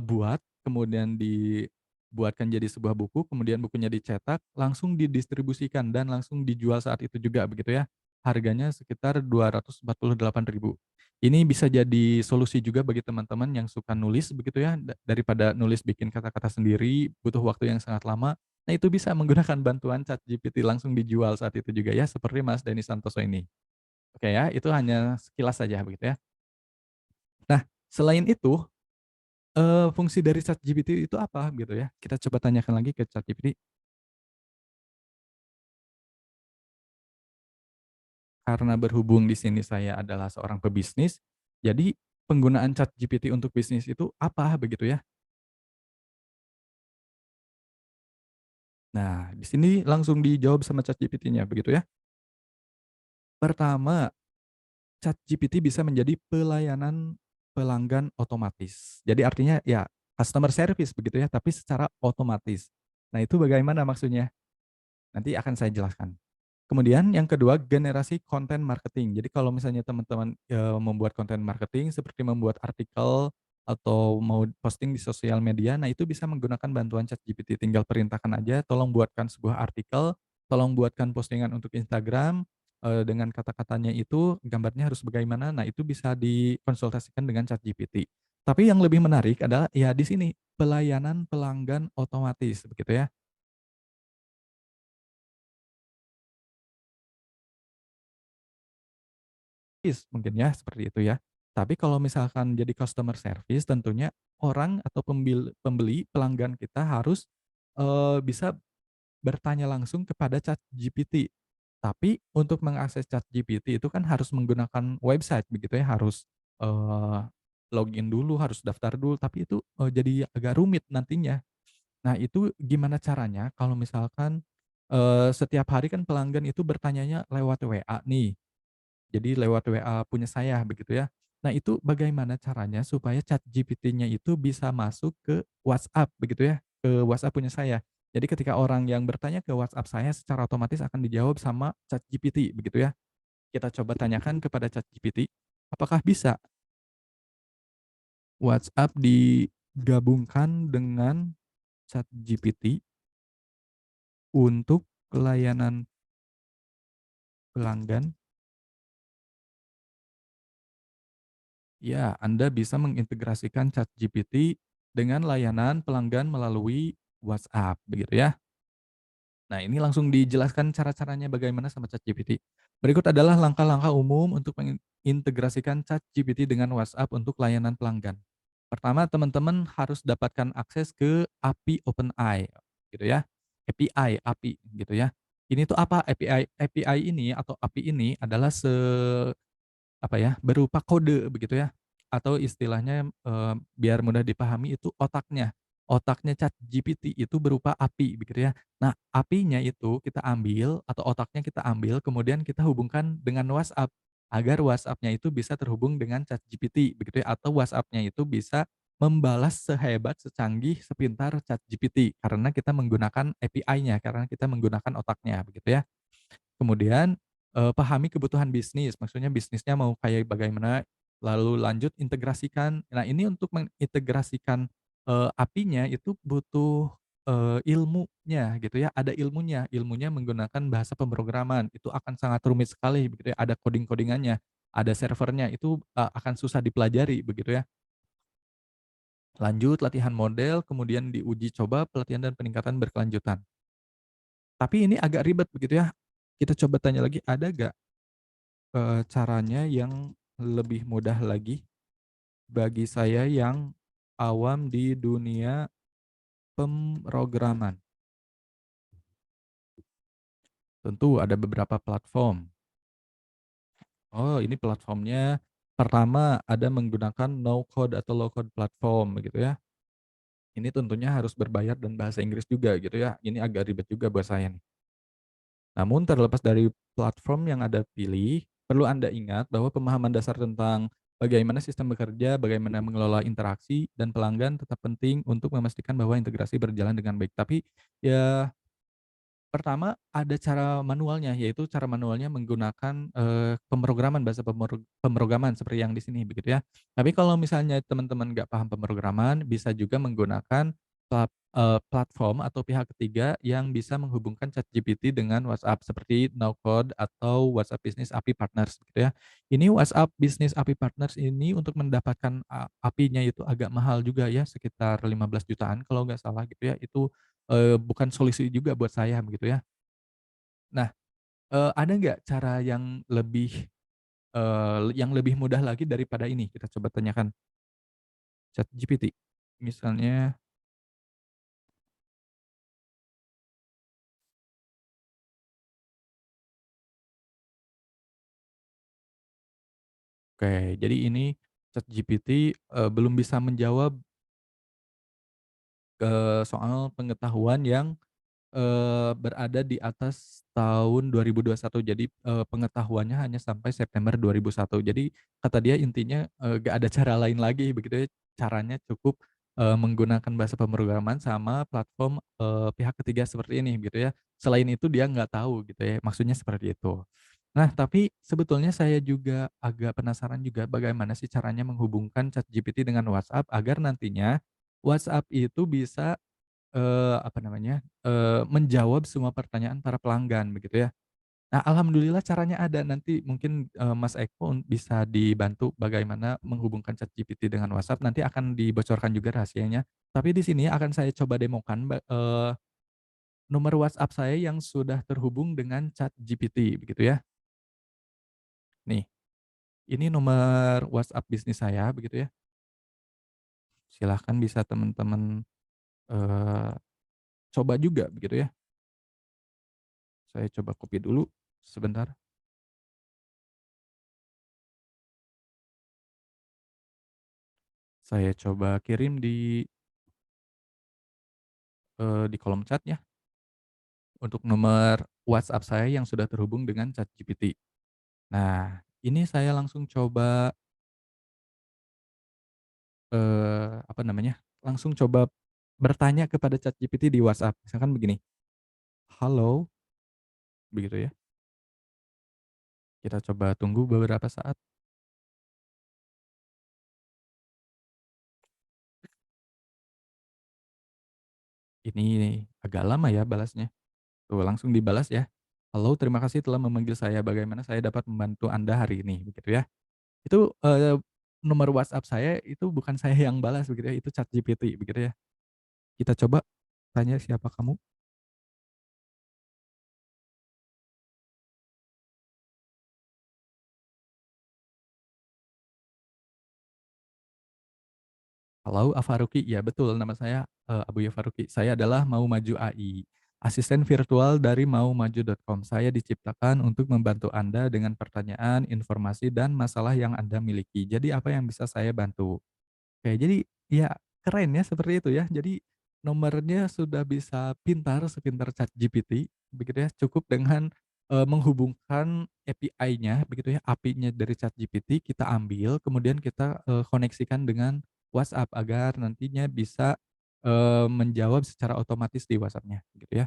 S2: buat, kemudian dibuatkan jadi sebuah buku, kemudian bukunya dicetak, langsung didistribusikan dan langsung dijual saat itu juga begitu ya. Harganya sekitar 248.000. Ini bisa jadi solusi juga bagi teman-teman yang suka nulis begitu ya, daripada nulis bikin kata-kata sendiri, butuh waktu yang sangat lama. Nah, itu bisa menggunakan bantuan ChatGPT langsung dijual saat itu juga ya, seperti Mas Denny Santoso ini. Oke ya, itu hanya sekilas saja begitu ya. Nah, selain itu, fungsi dari ChatGPT itu apa gitu ya? Kita coba tanyakan lagi ke ChatGPT, karena berhubung di sini saya adalah seorang pebisnis, jadi penggunaan ChatGPT untuk bisnis itu apa begitu ya? Nah, di sini langsung dijawab sama ChatGPT-nya begitu ya. Pertama, ChatGPT bisa menjadi pelayanan pelanggan otomatis. Jadi artinya ya customer service begitu ya, tapi secara otomatis. Nah, itu bagaimana maksudnya? Nanti akan saya jelaskan. Kemudian yang kedua, generasi konten marketing. Jadi kalau misalnya teman-teman, membuat konten marketing seperti membuat artikel atau mau posting di sosial media, nah itu bisa menggunakan bantuan ChatGPT. Tinggal perintahkan aja, tolong buatkan sebuah artikel, tolong buatkan postingan untuk Instagram, dengan kata-katanya itu gambarnya harus bagaimana. Nah, itu bisa dikonsultasikan dengan ChatGPT. Tapi yang lebih menarik adalah ya di sini, pelayanan pelanggan otomatis begitu ya. Mungkin ya, seperti itu ya. Tapi kalau misalkan jadi customer service tentunya orang atau pembeli, pelanggan kita harus, bisa bertanya langsung kepada ChatGPT. Tapi untuk mengakses ChatGPT itu kan harus menggunakan website begitu ya, harus, eee, login dulu, harus daftar dulu, tapi itu, jadi agak rumit nantinya. Nah, itu gimana caranya kalau misalkan, setiap hari kan pelanggan itu bertanyanya lewat WA nih. Jadi lewat WA punya saya begitu ya. Nah, itu bagaimana caranya supaya ChatGPT-nya itu bisa masuk ke WhatsApp begitu ya, ke WhatsApp punya saya. Jadi ketika orang yang bertanya ke WhatsApp saya secara otomatis akan dijawab sama ChatGPT begitu ya. Kita coba tanyakan kepada ChatGPT, apakah bisa WhatsApp digabungkan dengan ChatGPT untuk pelayanan pelanggan? Ya, Anda bisa mengintegrasikan ChatGPT dengan layanan pelanggan melalui WhatsApp, begitu ya. Nah, ini langsung dijelaskan cara-caranya bagaimana sama ChatGPT. Berikut adalah langkah-langkah umum untuk mengintegrasikan ChatGPT dengan WhatsApp untuk layanan pelanggan. Pertama, teman-teman harus dapatkan akses ke API OpenAI, gitu ya. API, gitu ya. Ini tuh apa API? API ini atau API ini adalah apa ya, berupa kode begitu ya, atau istilahnya, biar mudah dipahami itu otaknya. Otaknya ChatGPT itu berupa API begitu ya. Nah, API-nya itu kita ambil atau otaknya kita ambil kemudian kita hubungkan dengan WhatsApp, agar WhatsApp-nya itu bisa terhubung dengan ChatGPT begitu ya, atau WhatsApp-nya itu bisa membalas sehebat, secanggih, sepintar ChatGPT karena kita menggunakan API-nya, karena kita menggunakan otaknya begitu ya. Kemudian, pahami kebutuhan bisnis, maksudnya bisnisnya mau kayak bagaimana, lalu lanjut integrasikan. Nah, ini untuk mengintegrasikan, API-nya itu butuh, ilmunya gitu ya, ada ilmunya, ilmunya menggunakan bahasa pemrograman, itu akan sangat rumit sekali begitu ya, ada coding-codingannya, ada servernya, itu, akan susah dipelajari begitu ya. Lanjut latihan model, kemudian diuji coba, pelatihan dan peningkatan berkelanjutan. Tapi ini agak ribet begitu ya, kita coba tanya lagi, ada nggak caranya yang lebih mudah lagi bagi saya yang awam di dunia pemrograman. Tentu ada beberapa platform. Oh, ini platformnya pertama ada menggunakan no code atau low code platform begitu ya. Ini tentunya harus berbayar dan bahasa Inggris juga gitu ya. Ini agak ribet juga buat saya nih. Namun terlepas dari platform yang Anda pilih, perlu Anda ingat bahwa pemahaman dasar tentang bagaimana sistem bekerja, bagaimana mengelola interaksi, dan pelanggan tetap penting untuk memastikan bahwa integrasi berjalan dengan baik. Tapi ya pertama ada cara manualnya, yaitu cara manualnya menggunakan, pemrograman, bahasa pemrograman seperti yang di sini begitu ya. Tapi kalau misalnya teman-teman nggak paham pemrograman, bisa juga menggunakan platform atau pihak ketiga yang bisa menghubungkan ChatGPT dengan WhatsApp seperti NoCode atau WhatsApp Business API Partners gitu ya. Ini WhatsApp Business API Partners ini untuk mendapatkan API-nya itu agak mahal juga ya, sekitar 15 jutaan kalau nggak salah gitu ya. Itu bukan solusi juga buat saya begitu ya. Nah, ada nggak cara yang lebih mudah lagi daripada ini? Kita coba tanyakan ChatGPT. Misalnya, oke, jadi ini ChatGPT, belum bisa menjawab, soal pengetahuan yang berada di atas tahun 2021. Jadi, pengetahuannya hanya sampai September 2001. Jadi kata dia intinya, nggak ada cara lain lagi begitu ya, caranya cukup, menggunakan bahasa pemrograman sama platform, pihak ketiga seperti ini gitu ya. Selain itu dia nggak tahu gitu ya, maksudnya seperti itu. Nah, tapi sebetulnya saya juga agak penasaran juga bagaimana sih caranya menghubungkan ChatGPT dengan WhatsApp agar nantinya WhatsApp itu bisa apa namanya, menjawab semua pertanyaan para pelanggan begitu ya. Nah, alhamdulillah caranya ada. Nanti mungkin, Mas Eko bisa dibantu bagaimana menghubungkan ChatGPT dengan WhatsApp, nanti akan dibocorkan juga rahasianya. Tapi di sini akan saya coba demokan nomor WhatsApp saya yang sudah terhubung dengan ChatGPT, begitu ya. Nih, ini nomor WhatsApp bisnis saya, begitu ya. Silahkan bisa teman-teman, eee, coba juga, begitu ya. Saya coba copy dulu, sebentar. Saya coba kirim di kolom chat ya. Untuk nomor WhatsApp saya yang sudah terhubung dengan ChatGPT. Nah, ini saya langsung coba, apa namanya, langsung coba bertanya kepada ChatGPT di WhatsApp. Misalkan begini, "Halo," begitu ya. Kita coba tunggu beberapa saat. Ini agak lama ya balasnya. Tuh, langsung dibalas ya. "Halo, terima kasih telah memanggil saya. Bagaimana saya dapat membantu Anda hari ini?" Begitu ya. Itu, nomor WhatsApp saya itu bukan saya yang balas begitu ya, itu ChatGPT begitu ya. Kita coba tanya, "Siapa kamu?" Halo, Faruqi, ya betul nama saya, Abuya Faruqi. Saya adalah Mau Maju AI, asisten virtual dari maumaju.com. Saya diciptakan untuk membantu Anda dengan pertanyaan, informasi, dan masalah yang Anda miliki. Jadi apa yang bisa saya bantu? Oke, jadi ya keren ya seperti itu ya. Jadi nomornya sudah bisa pintar sepintar ChatGPT begitu ya, cukup dengan, menghubungkan API-nya begitu ya, API-nya dari ChatGPT kita ambil kemudian kita, koneksikan dengan WhatsApp agar nantinya bisa, menjawab secara otomatis di WhatsApp-nya gitu ya.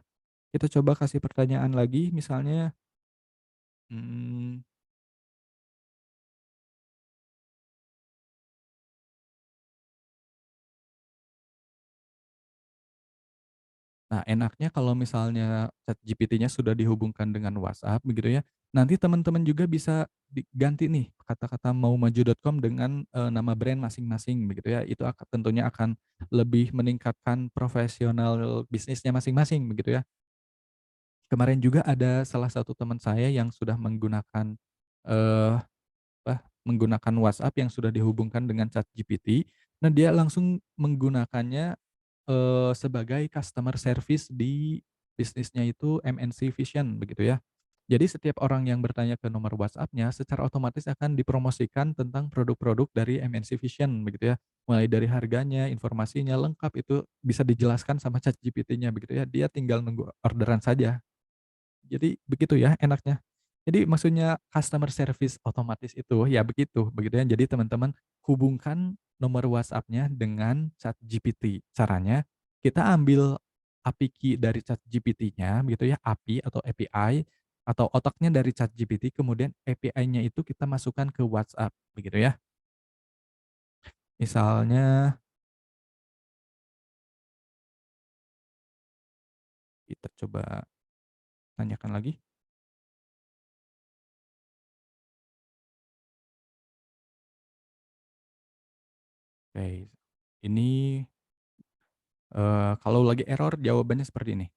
S2: Kita coba kasih pertanyaan lagi misalnya, mmm Nah, enaknya kalau misalnya ChatGPT-nya sudah dihubungkan dengan WhatsApp begitu ya, nanti teman-teman juga bisa diganti nih kata-kata maumaju.com dengan, nama brand masing-masing begitu ya. Itu tentunya akan lebih meningkatkan profesional bisnisnya masing-masing begitu ya. Kemarin juga ada salah satu teman saya yang sudah menggunakan, eee, menggunakan WhatsApp yang sudah dihubungkan dengan ChatGPT. Nah, dia langsung menggunakannya sebagai customer service di bisnisnya itu MNC Vision begitu ya. Jadi setiap orang yang bertanya ke nomor WhatsApp-nya secara otomatis akan dipromosikan tentang produk-produk dari MNC Vision begitu ya. Mulai dari harganya, informasinya lengkap itu bisa dijelaskan sama ChatGPT-nya begitu ya. Dia tinggal nunggu orderan saja. Jadi begitu ya enaknya. Jadi maksudnya customer service otomatis itu ya begitu, begitu ya. Jadi teman-teman hubungkan nomor WhatsApp-nya dengan ChatGPT. Caranya kita ambil API key dari ChatGPT-nya begitu ya, API atau API atau otaknya dari ChatGPT kemudian API-nya itu kita masukkan ke WhatsApp begitu ya. Misalnya kita coba tanyakan lagi. Oke, ini, kalau lagi error jawabannya seperti ini.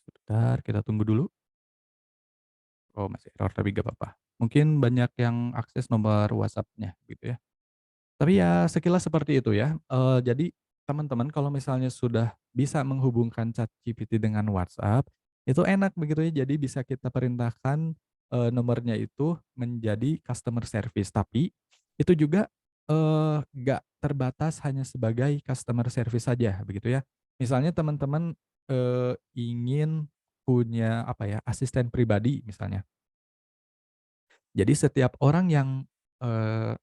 S2: Sebentar kita tunggu dulu. Oh, masih error tapi gak apa-apa. Mungkin banyak yang akses nomor WhatsApp-nya gitu ya. Tapi ya sekilas seperti itu ya. Jadi teman-teman kalau misalnya sudah bisa menghubungkan ChatGPT dengan WhatsApp, itu enak begitu ya. Jadi bisa kita perintahkan, nomornya itu menjadi customer service. Tapi itu juga, nggak terbatas hanya sebagai customer service saja begitu ya. Misalnya teman-teman, ingin punya apa ya, asisten pribadi misalnya. Jadi setiap orang yang,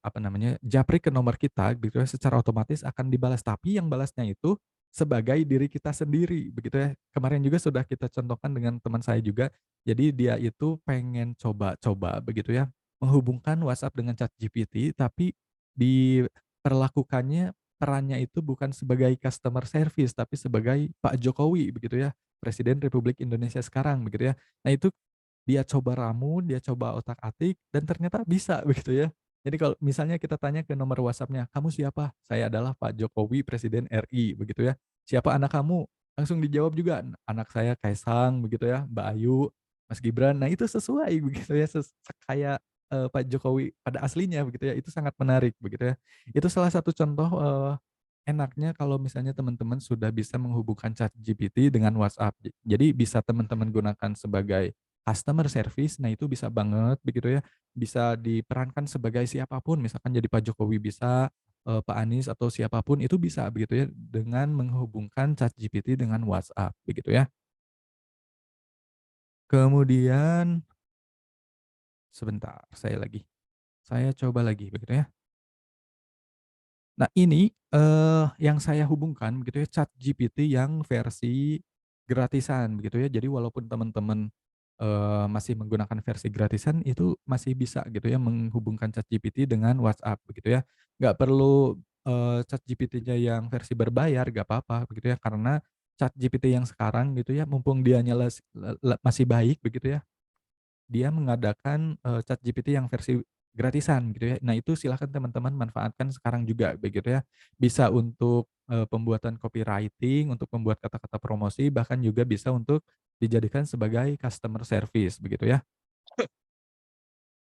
S2: apa namanya, japri ke nomor kita gitu ya, secara otomatis akan dibalas, tapi yang balasnya itu sebagai diri kita sendiri begitu ya. Kemarin juga sudah kita contohkan dengan teman saya juga, jadi dia itu pengen coba-coba begitu ya, menghubungkan WhatsApp dengan ChatGPT, tapi di diperlakukannya perannya itu bukan sebagai customer service tapi sebagai Pak Jokowi begitu ya, Presiden Republik Indonesia sekarang begitu ya. Nah itu dia coba ramu, dia coba otak-atik dan ternyata bisa begitu ya. Jadi kalau misalnya kita tanya ke nomor WhatsApp-nya, "Kamu siapa?" "Saya adalah Pak Jokowi, Presiden RI," begitu ya. "Siapa anak kamu?" Langsung dijawab juga, "Anak saya Kaisang," begitu ya, Mbak Ayu, Mas Gibran. Nah, itu sesuai begitu ya, kayak, Pak Jokowi pada aslinya begitu ya, itu sangat menarik begitu ya. Itu salah satu contoh, enaknya kalau misalnya teman-teman sudah bisa menghubungkan ChatGPT dengan WhatsApp. Jadi bisa teman-teman gunakan sebagai customer service, nah itu bisa banget begitu ya, bisa diperankan sebagai siapapun, misalkan jadi Pak Jokowi bisa, Pak Anies atau siapapun itu bisa begitu ya, dengan menghubungkan ChatGPT dengan WhatsApp begitu ya. Kemudian sebentar saya coba lagi begitu ya. Nah ini, yang saya hubungkan begitu ya, ChatGPT yang versi gratisan begitu ya. Jadi walaupun teman-teman, masih menggunakan versi gratisan itu masih bisa gitu ya menghubungkan ChatGPT dengan WhatsApp begitu ya. Nggak perlu, ChatGPT-nya yang versi berbayar, nggak apa-apa begitu ya, karena ChatGPT yang sekarang gitu ya, mumpung dianya masih baik begitu ya, dia mengadakan, ChatGPT yang versi gratisan gitu ya. Nah itu silahkan teman-teman manfaatkan sekarang juga begitu ya. Bisa untuk, pembuatan copywriting, untuk membuat kata-kata promosi, bahkan juga bisa untuk dijadikan sebagai customer service begitu ya.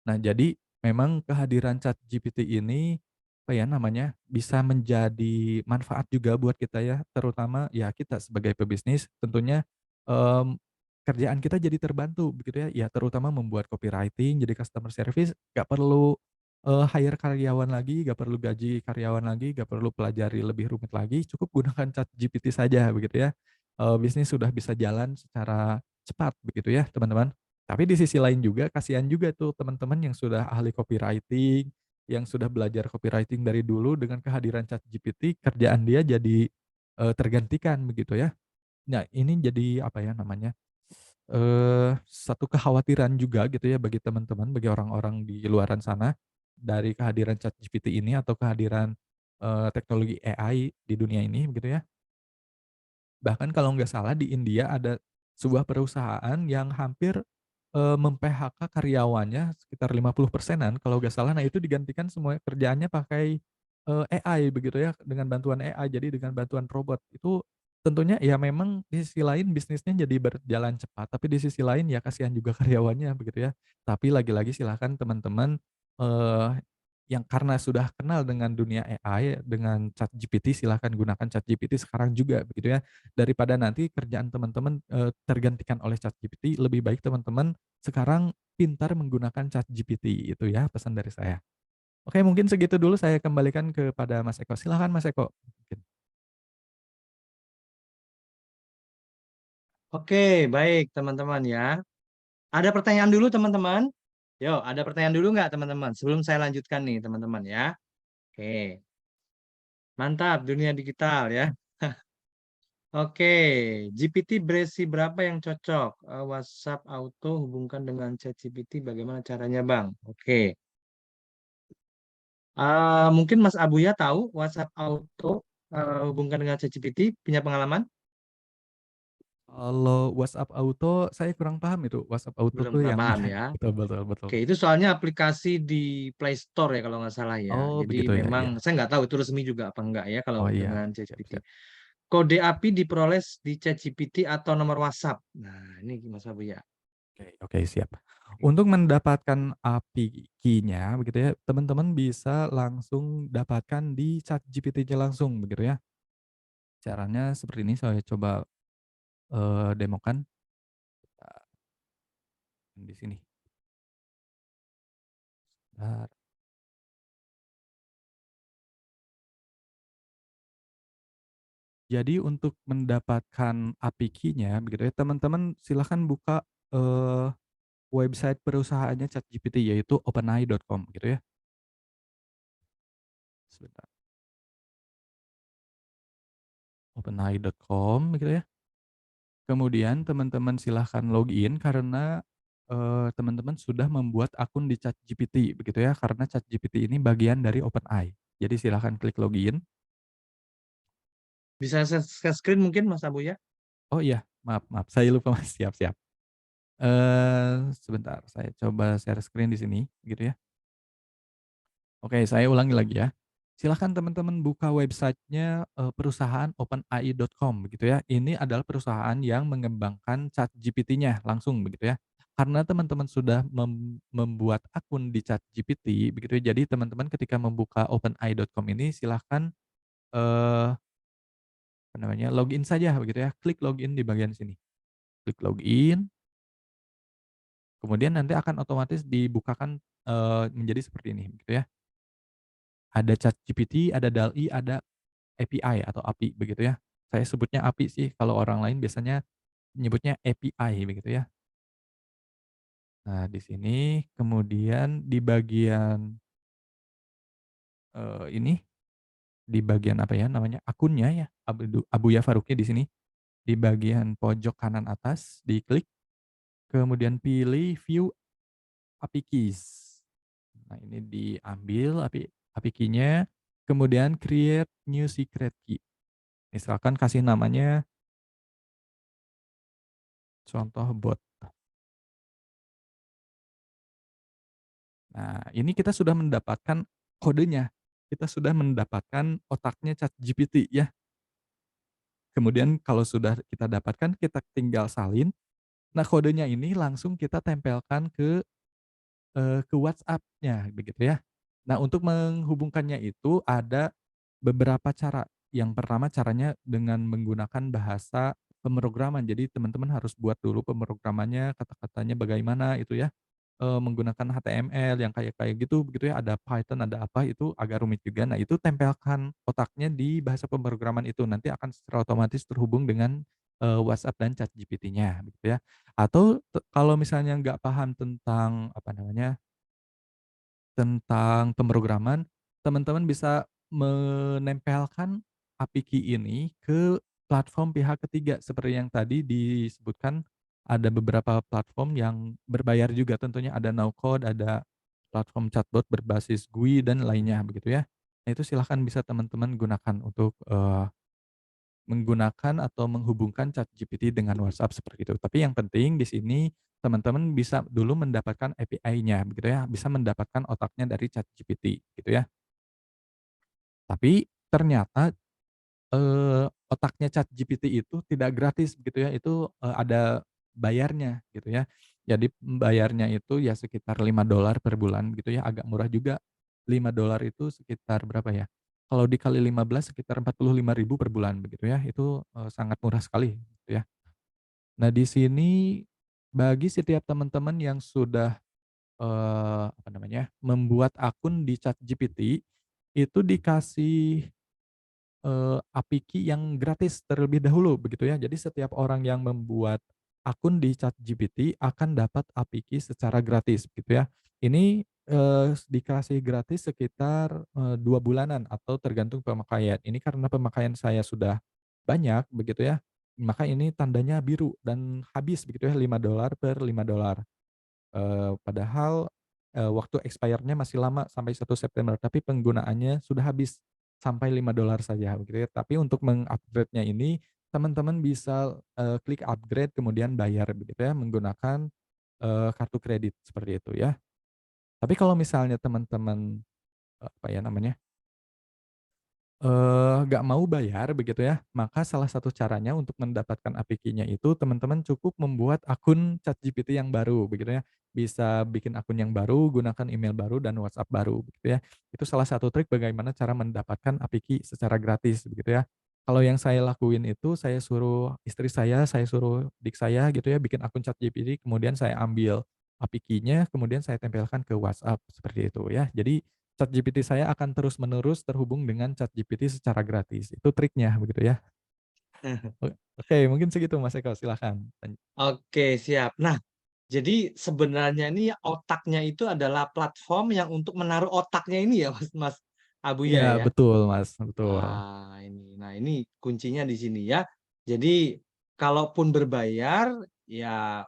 S2: Nah, jadi memang kehadiran ChatGPT ini, apa ya namanya, bisa menjadi manfaat juga buat kita ya, terutama ya kita sebagai pebisnis tentunya, mmm, kerjaan kita jadi terbantu begitu ya, ya terutama membuat copywriting, jadi customer service nggak perlu, hire karyawan lagi, nggak perlu gaji karyawan lagi, nggak perlu pelajari lebih rumit lagi, cukup gunakan ChatGPT saja begitu ya, bisnis sudah bisa jalan secara cepat begitu ya teman-teman. Tapi di sisi lain juga kasihan juga tuh teman-teman yang sudah ahli copywriting, yang sudah belajar copywriting dari dulu dengan kehadiran ChatGPT kerjaan dia jadi, tergantikan begitu ya. Nah ini jadi apa ya namanya, satu kekhawatiran juga gitu ya bagi teman-teman, bagi orang-orang di luaran sana, dari kehadiran ChatGPT ini atau kehadiran, teknologi AI di dunia ini begitu ya. Bahkan kalau nggak salah di India ada sebuah perusahaan yang hampir, mem-PHK karyawannya sekitar 50%-an kalau nggak salah. Nah itu digantikan semua kerjaannya pakai, AI begitu ya, dengan bantuan AI, jadi dengan bantuan robot. Itu tentunya ya memang di sisi lain bisnisnya jadi berjalan cepat, tapi di sisi lain ya kasihan juga karyawannya begitu ya. Tapi lagi-lagi silahkan teman-teman, eee, yang karena sudah kenal dengan dunia AI, dengan ChatGPT silahkan gunakan ChatGPT sekarang juga begitu ya. Daripada nanti kerjaan teman-teman, tergantikan oleh ChatGPT, lebih baik teman-teman sekarang pintar menggunakan ChatGPT, itu ya pesan dari saya. Oke mungkin segitu dulu saya kembalikan kepada Mas Eko. Silahkan Mas Eko. Mungkin.
S1: Oke, baik teman-teman ya. Ada pertanyaan dulu teman-teman? Yo, ada pertanyaan dulu nggak teman-teman? Sebelum saya lanjutkan nih teman-teman ya. Oke, mantap dunia digital ya. Oke, GPT versi berapa yang cocok? WhatsApp Auto hubungkan dengan ChatGPT, bagaimana caranya, Bang? Oke, mungkin Mas Abuya tahu WhatsApp Auto hubungkan dengan ChatGPT, punya pengalaman?
S2: Kalau WhatsApp Auto saya kurang paham itu, WhatsApp Auto
S1: Belum
S2: tuh
S1: pernah
S2: yang
S1: paham
S2: mana?
S1: ya.
S2: Betul betul betul.
S1: Oke, itu soalnya aplikasi di Play Store ya kalau nggak salah ya.
S2: Oh
S1: Jadi
S2: begitu ya,
S1: memang
S2: iya.
S1: saya nggak tahu itu resmi juga apa enggak ya kalau
S2: Oh iya,
S1: dengan
S2: siap
S1: ChatGPT.
S2: siap.
S1: Kode API diperoleh di ChatGPT atau nomor WhatsApp. Nah, ini Mas Abuya.
S2: Oke oke siap. Untuk mendapatkan API key-nya begitu ya, teman-teman bisa langsung dapatkan di ChatGPT-nya langsung begitu ya. Caranya seperti ini saya coba, demokan, di sini. Bentar. Jadi untuk mendapatkan API key-nya begitu ya, teman-teman silahkan buka, eee, website perusahaannya ChatGPT yaitu openai.com gitu ya. Sebentar, openai.com gitu ya. Kemudian teman-teman silahkan login karena, teman-teman sudah membuat akun di ChatGPT begitu ya, karena ChatGPT ini bagian dari OpenAI. Jadi silahkan klik login.
S1: Bisa share screen mungkin Mas Abu ya?
S2: Oh iya, maaf maaf, saya lupa Mas, siap siap. Sebentar saya coba share screen di sini, gitu ya. Oke, saya ulangi lagi ya. Silahkan teman-teman buka websitenya perusahaan openai.com begitu ya. Ini adalah perusahaan yang mengembangkan ChatGPT-nya langsung begitu ya. Karena teman-teman sudah membuat akun di ChatGPT begitu ya. Jadi teman-teman ketika membuka openai.com ini silahkan eee, apa namanya, login saja begitu ya. Klik login di bagian sini. Klik login, kemudian nanti akan otomatis dibukakan menjadi seperti ini begitu ya. Ada ChatGPT, ada DALL-E, ada API atau API begitu ya. Saya sebutnya API sih, kalau orang lain biasanya nyebutnya API begitu ya. Nah, di sini kemudian di bagian ini, di bagian apa ya namanya, akunnya ya, Abuya Faruqi di sini, di bagian pojok kanan atas diklik, kemudian pilih view API keys. Nah, ini diambil API key-nya, kemudian create new secret key. Misalkan kasih namanya contoh bot. Nah, ini kita sudah mendapatkan kodenya, kita sudah mendapatkan otaknya ChatGPT ya. Kemudian kalau sudah kita dapatkan, kita tinggal salin. Nah, kodenya ini langsung kita tempelkan ke WhatsApp-nya begitu ya. Nah, untuk menghubungkannya itu ada beberapa cara. Yang pertama caranya dengan menggunakan bahasa pemrograman. Jadi teman-teman harus buat dulu pemrogramannya, kata-katanya bagaimana itu ya. Menggunakan HTML yang kayak kayak gitu begitu ya, ada Python, ada apa, itu agak rumit juga. Nah, itu tempelkan otaknya di bahasa pemrograman itu, nanti akan secara otomatis terhubung dengan WhatsApp dan ChatGPT-nya begitu ya. Atau kalau misalnya nggak paham tentang apa namanya, tentang pemrograman, teman-teman bisa menempelkan API key ini ke platform pihak ketiga seperti yang tadi disebutkan, ada beberapa platform yang berbayar juga tentunya, ada no code, ada platform chatbot berbasis GUI dan lainnya begitu ya. Nah, itu silahkan bisa teman-teman gunakan untuk menggunakan atau menghubungkan ChatGPT dengan WhatsApp seperti itu. Tapi yang penting di sini teman-teman bisa dulu mendapatkan API-nya begitu ya, bisa mendapatkan otaknya dari ChatGPT gitu ya. Tapi ternyata otaknya ChatGPT itu tidak gratis begitu ya, itu ada bayarnya gitu ya. Jadi bayarnya itu ya sekitar $5 per bulan gitu ya, agak murah juga. $5 itu sekitar berapa ya? Kalau dikali 15 sekitar 45.000 per bulan begitu ya, itu sangat murah sekali gitu ya. Nah, di sini bagi setiap teman-teman yang sudah apa namanya, membuat akun di ChatGPT, itu dikasih API key yang gratis terlebih dahulu begitu ya. Jadi setiap orang yang membuat akun di ChatGPT akan dapat API key secara gratis gitu ya. Ini dikasih gratis sekitar 2 bulanan atau tergantung pemakaian. Ini karena pemakaian saya sudah banyak begitu ya, maka ini tandanya biru dan habis begitu ya, $5 per $5. Padahal waktu expire-nya masih lama sampai 1 September, tapi penggunaannya sudah habis sampai $5 saja begitu ya. Tapi untuk meng-upgrade-nya ini teman-teman bisa klik upgrade kemudian bayar begitu ya menggunakan kartu kredit seperti itu ya. Tapi kalau misalnya teman-teman, apa ya namanya, nggak mau bayar begitu ya, maka salah satu caranya untuk mendapatkan API key-nya itu teman-teman cukup membuat akun ChatGPT yang baru begitu ya. Bisa bikin akun yang baru, gunakan email baru dan WhatsApp baru begitu ya. Itu salah satu trik bagaimana cara mendapatkan API key secara gratis begitu ya. Kalau yang saya lakuin itu saya suruh istri saya suruh adik saya gitu ya bikin akun ChatGPT, kemudian saya ambil API key-nya, kemudian saya tempelkan ke WhatsApp seperti itu ya. Jadi ChatGPT saya akan terus-menerus terhubung dengan ChatGPT secara gratis, itu triknya begitu ya. Oke, mungkin segitu Mas Eko, silahkan
S1: Oke, siap. Nah, jadi sebenarnya ini otaknya itu adalah platform yang untuk menaruh otaknya ini ya Mas Mas Abuya
S2: iya
S1: ya?
S2: betul Mas, betul.
S1: Nah ini kuncinya di sini ya. Jadi kalaupun berbayar, ya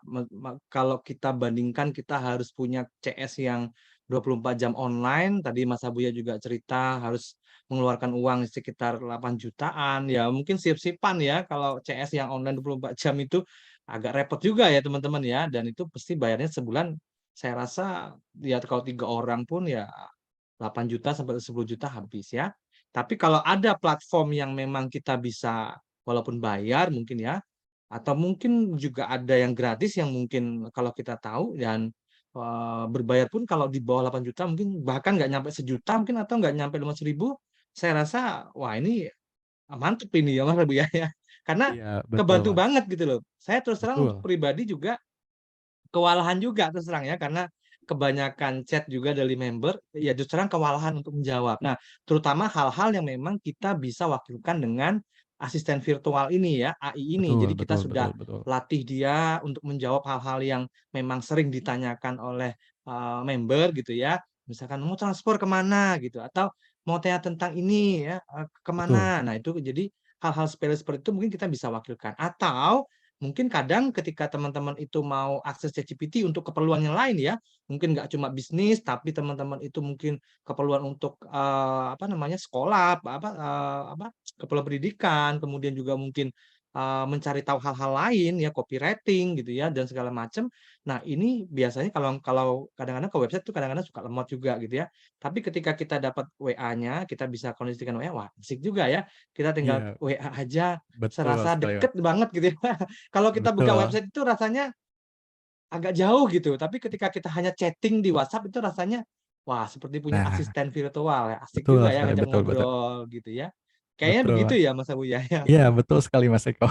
S1: kalau kita bandingkan kita harus punya CS yang 24 jam online, tadi Mas Abuya juga cerita harus mengeluarkan uang sekitar 8 jutaan, ya mungkin sip-sipan ya kalau CS yang online 24 jam itu agak repot juga ya teman-teman ya, dan itu pasti bayarnya sebulan saya rasa ya kalau 3 orang pun ya 8 juta sampai 10 juta habis ya. Tapi kalau ada platform yang memang kita bisa walaupun bayar mungkin ya, atau mungkin juga ada yang gratis yang mungkin kalau kita tahu dan berbayar pun kalau di bawah 8 juta mungkin bahkan nggak nyampe sejuta mungkin atau nggak nyampe 500.000, saya rasa wah ini mantep ini ya Mas Rabu ya, ya. Karena
S2: Iya, betul,
S1: kebantu
S2: Mas.
S1: banget gitu loh. Saya terus terang untuk
S2: Betul,
S1: pribadi juga kewalahan juga terus terang ya, karena kebanyakan chat juga dari member, ya terus terang kewalahan untuk menjawab. Nah, terutama hal-hal yang memang kita bisa wakilkan dengan asisten virtual ini ya, AI ini.
S2: betul,
S1: Jadi kita
S2: betul,
S1: sudah
S2: betul, betul.
S1: latih dia untuk menjawab hal-hal yang memang sering ditanyakan oleh member gitu ya. Misalkan mau transfer kemana gitu, atau mau tanya tentang ini ya,
S2: Betul.
S1: kemana. Nah, itu jadi hal-hal sepele seperti itu mungkin kita bisa wakilkan. Atau mungkin kadang ketika teman-teman itu mau akses ChatGPT untuk keperluan yang lain ya, mungkin nggak cuma bisnis, tapi teman-teman itu mungkin keperluan untuk apa namanya sekolah, apa keperluan pendidikan, kemudian juga mungkin mencari tahu hal-hal lain ya, copywriting gitu ya dan segala macam. Nah ini biasanya kalau kalau kadang-kadang ke website tuh kadang-kadang suka lemot juga gitu ya. Tapi ketika kita dapat WA-nya, kita bisa kondisikan WA, wah asik juga ya. Kita tinggal
S2: Iya,
S1: WA aja
S2: betul
S1: serasa
S2: sekali, Mas.
S1: deket banget gitu ya. Kalau kita buka
S2: Betul.
S1: website itu rasanya agak jauh gitu, tapi ketika kita hanya chatting di WhatsApp itu rasanya, wah seperti punya
S2: Nah,
S1: asisten virtual ya, asik
S2: betul
S1: juga ya
S2: sekali,
S1: ngajak
S2: betul, betul.
S1: ngobrol gitu ya. Kayaknya
S2: Betul,
S1: begitu
S2: Mas.
S1: ya Mas Abuya ya.
S2: Iya, betul sekali, Mas Eko.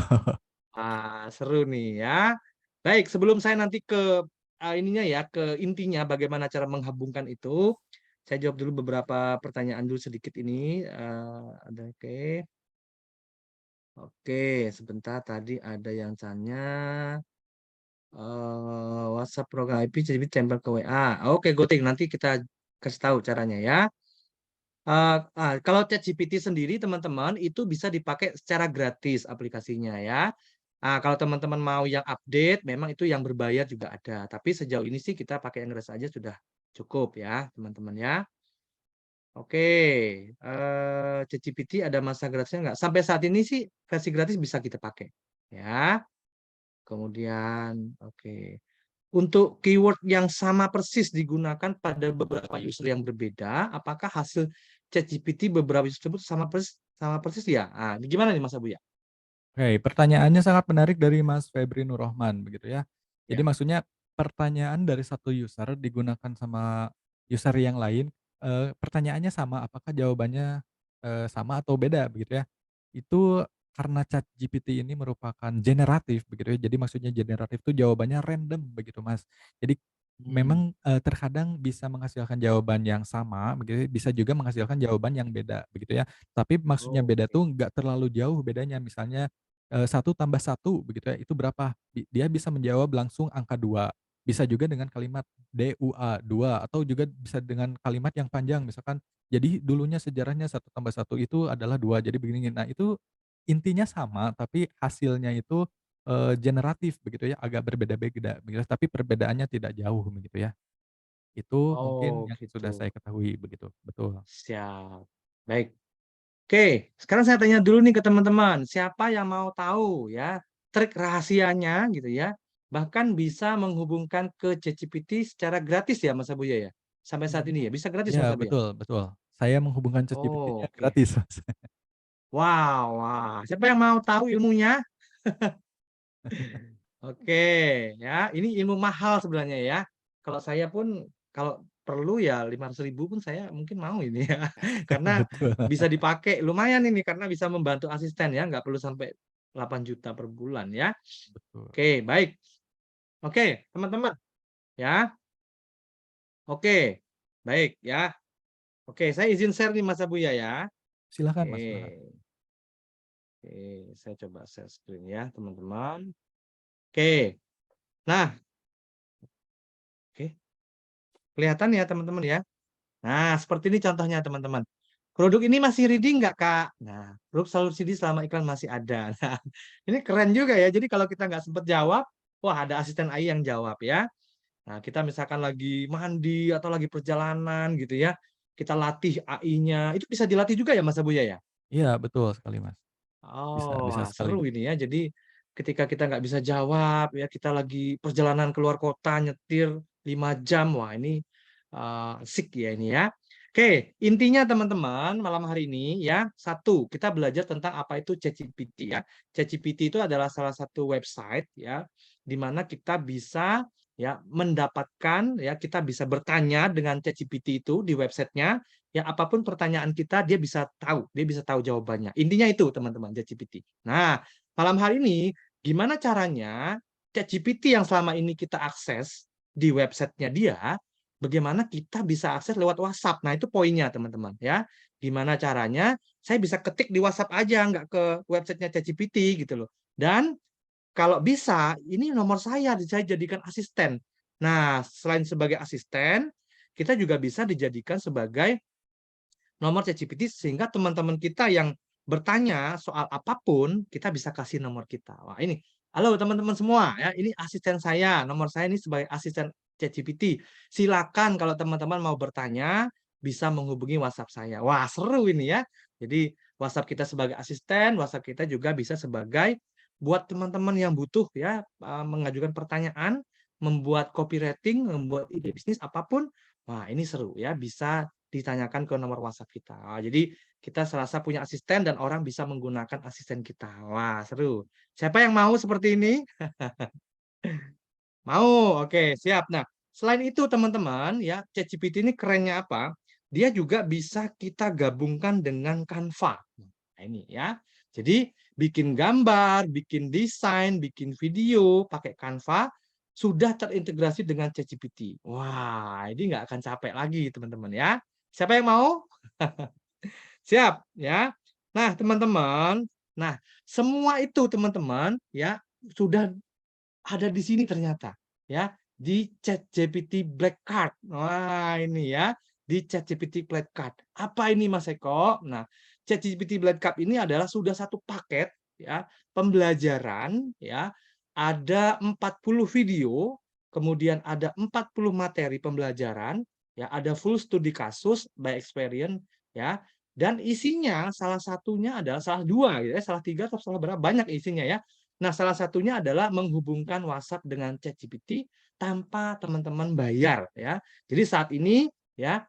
S1: Ah, seru nih ya. Baik, sebelum saya nanti ke ininya ya, ke intinya bagaimana cara menghubungkan itu, saya jawab dulu beberapa pertanyaan dulu sedikit ini. Ada oke. Oke, sebentar tadi ada yang tanya. WhatsApp program IP jadi tempel ke WA. Oke, Goting, nanti kita kasih tahu caranya ya. Kalau ChatGPT sendiri teman-teman itu bisa dipakai secara gratis aplikasinya ya. Kalau teman-teman mau yang update, memang itu yang berbayar juga ada. Tapi sejauh ini sih kita pakai yang gratis aja sudah cukup ya, teman-teman ya. Oke, ChatGPT ada masa gratisnya nggak? Sampai saat ini sih versi gratis bisa kita pakai ya. Kemudian, oke. Untuk keyword yang sama persis digunakan pada beberapa user yang berbeda, apakah hasil ChatGPT beberapa user tersebut sama persis ya? Ini gimana nih Mas Abu ya?
S2: Oke, pertanyaannya sangat menarik dari Mas Febri Nurrohman begitu ya. Jadi
S1: Ya.
S2: maksudnya pertanyaan dari satu user digunakan sama user yang lain, pertanyaannya sama, apakah jawabannya, sama atau beda begitu ya. Itu karena ChatGPT ini merupakan generatif begitu ya, jadi maksudnya generatif itu jawabannya random begitu, Mas. Jadi
S1: Hmm.
S2: memang, terkadang bisa menghasilkan jawaban yang sama begitu, bisa juga menghasilkan jawaban yang beda begitu ya. Tapi maksudnya beda
S1: Oke.
S2: tuh nggak terlalu jauh bedanya, misalnya 1 tambah 1 begitu ya, itu berapa? Dia bisa menjawab langsung angka 2, bisa juga dengan kalimat DUA, 2, atau juga bisa dengan kalimat yang panjang misalkan, jadi dulunya sejarahnya 1 tambah 1 itu adalah 2 jadi begini. Nah itu intinya sama, tapi hasilnya itu, generatif begitu ya, agak berbeda-beda begitu, tapi perbedaannya tidak jauh begitu ya. Itu mungkin
S1: Oh
S2: yang sudah
S1: gitu.
S2: saya ketahui begitu, betul.
S1: Siap. Baik. Oke, sekarang saya tanya dulu nih ke teman-teman, siapa yang mau tahu ya trik rahasianya gitu ya, bahkan bisa menghubungkan ke ChatGPT secara gratis ya Mas Abuya ya? Sampai saat
S2: Mhm.
S1: ini ya, bisa gratis
S2: Iya
S1: Mas Abuya?
S2: betul, betul. Saya menghubungkan ChatGPT-nya
S1: Oke.
S2: gratis, Mas.
S1: Wow, wah. Siapa yang mau tahu ilmunya? Oke, ya. Ini ilmu mahal sebenarnya ya. Kalau saya pun kalau perlu ya 500.000 pun saya mungkin mau ini ya. Karena
S2: Betul,
S1: bisa dipakai lumayan ini karena bisa membantu asisten ya, nggak perlu sampai 8 juta per bulan ya.
S2: betul.
S1: Oke, baik. Oke, teman-teman ya. Oke. Baik ya. Oke, saya izin share nih Mas Abuya ya.
S2: Silahkan
S1: Oke.
S2: Mas, silahkan.
S1: Oke, saya coba share screen ya, teman-teman. Oke. Nah, oke. Kelihatan ya teman-teman ya. Nah, seperti ini contohnya teman-teman. Produk ini masih reading nggak, Kak? Nah, produk selalu ready selama iklan masih ada. Nah, ini keren juga ya. Jadi kalau kita nggak sempat jawab, wah ada asisten AI yang jawab ya. Nah, kita misalkan lagi mandi atau lagi perjalanan gitu ya. kita latih AI-nya. Itu bisa dilatih juga ya Mas Abuya ya?
S2: Iya, betul sekali, Mas.
S1: Oh,
S2: Bisa
S1: wah,
S2: sekali.
S1: seru ini ya. Jadi ketika kita nggak bisa jawab ya, kita lagi perjalanan keluar kota nyetir 5 jam, wah ini asik ya ini ya. Oke, intinya teman-teman malam hari ini ya, satu kita belajar tentang apa itu ChatGPT ya. ChatGPT itu adalah salah satu website ya, di mana kita bisa ya mendapatkan ya, kita bisa bertanya dengan ChatGPT itu di websitenya ya, apapun pertanyaan kita dia bisa tahu jawabannya. Intinya itu teman-teman ChatGPT. Nah, malam hari ini gimana caranya ChatGPT yang selama ini kita akses di websitenya dia, bagaimana kita bisa akses lewat WhatsApp. Nah, itu poinnya teman-teman ya. Gimana caranya saya bisa ketik di WhatsApp aja, nggak ke websitenya ChatGPT gitu loh. Dan kalau bisa, ini nomor saya jadikan asisten. Nah, selain sebagai asisten, kita juga bisa dijadikan sebagai nomor ChatGPT sehingga teman-teman kita yang bertanya soal apapun kita bisa kasih nomor kita. Wah, ini halo teman-teman semua ya, ini asisten saya, nomor saya ini sebagai asisten ChatGPT. Silakan kalau teman-teman mau bertanya bisa menghubungi WhatsApp saya. Wah, seru ini ya. Jadi WhatsApp kita sebagai asisten, WhatsApp kita juga bisa sebagai buat teman-teman yang butuh ya mengajukan pertanyaan, membuat copywriting, membuat ide bisnis apapun. Wah, ini seru ya, bisa ditanyakan ke nomor WhatsApp kita. Jadi kita serasa punya asisten dan orang bisa menggunakan asisten kita. Wah, seru. Siapa yang mau seperti ini? Mau, oke, siap. Nah, selain itu teman-teman, ya ChatGPT ini kerennya apa? Dia juga bisa kita gabungkan dengan Canva. Nah, ini ya. Jadi bikin gambar, bikin desain, bikin video pakai Canva sudah terintegrasi dengan ChatGPT. Wah, ini nggak akan capek lagi teman-teman ya. Siapa yang mau? Siap ya. Nah, teman-teman, nah semua itu teman-teman ya sudah ada di sini ternyata ya di ChatGPT Black Card. Wah, ini ya di ChatGPT Black Card. Apa ini Mas Eko? Nah, ChatGPT Black Card ini adalah sudah satu paket ya pembelajaran ya. Ada 40 video, kemudian ada 40 materi pembelajaran, ya ada full studi kasus by experience ya. Dan isinya salah satunya adalah salah dua, ya, salah tiga atau salah berapa banyak isinya ya. Nah, salah satunya adalah menghubungkan WhatsApp dengan ChatGPT tanpa teman-teman bayar ya. Jadi saat ini ya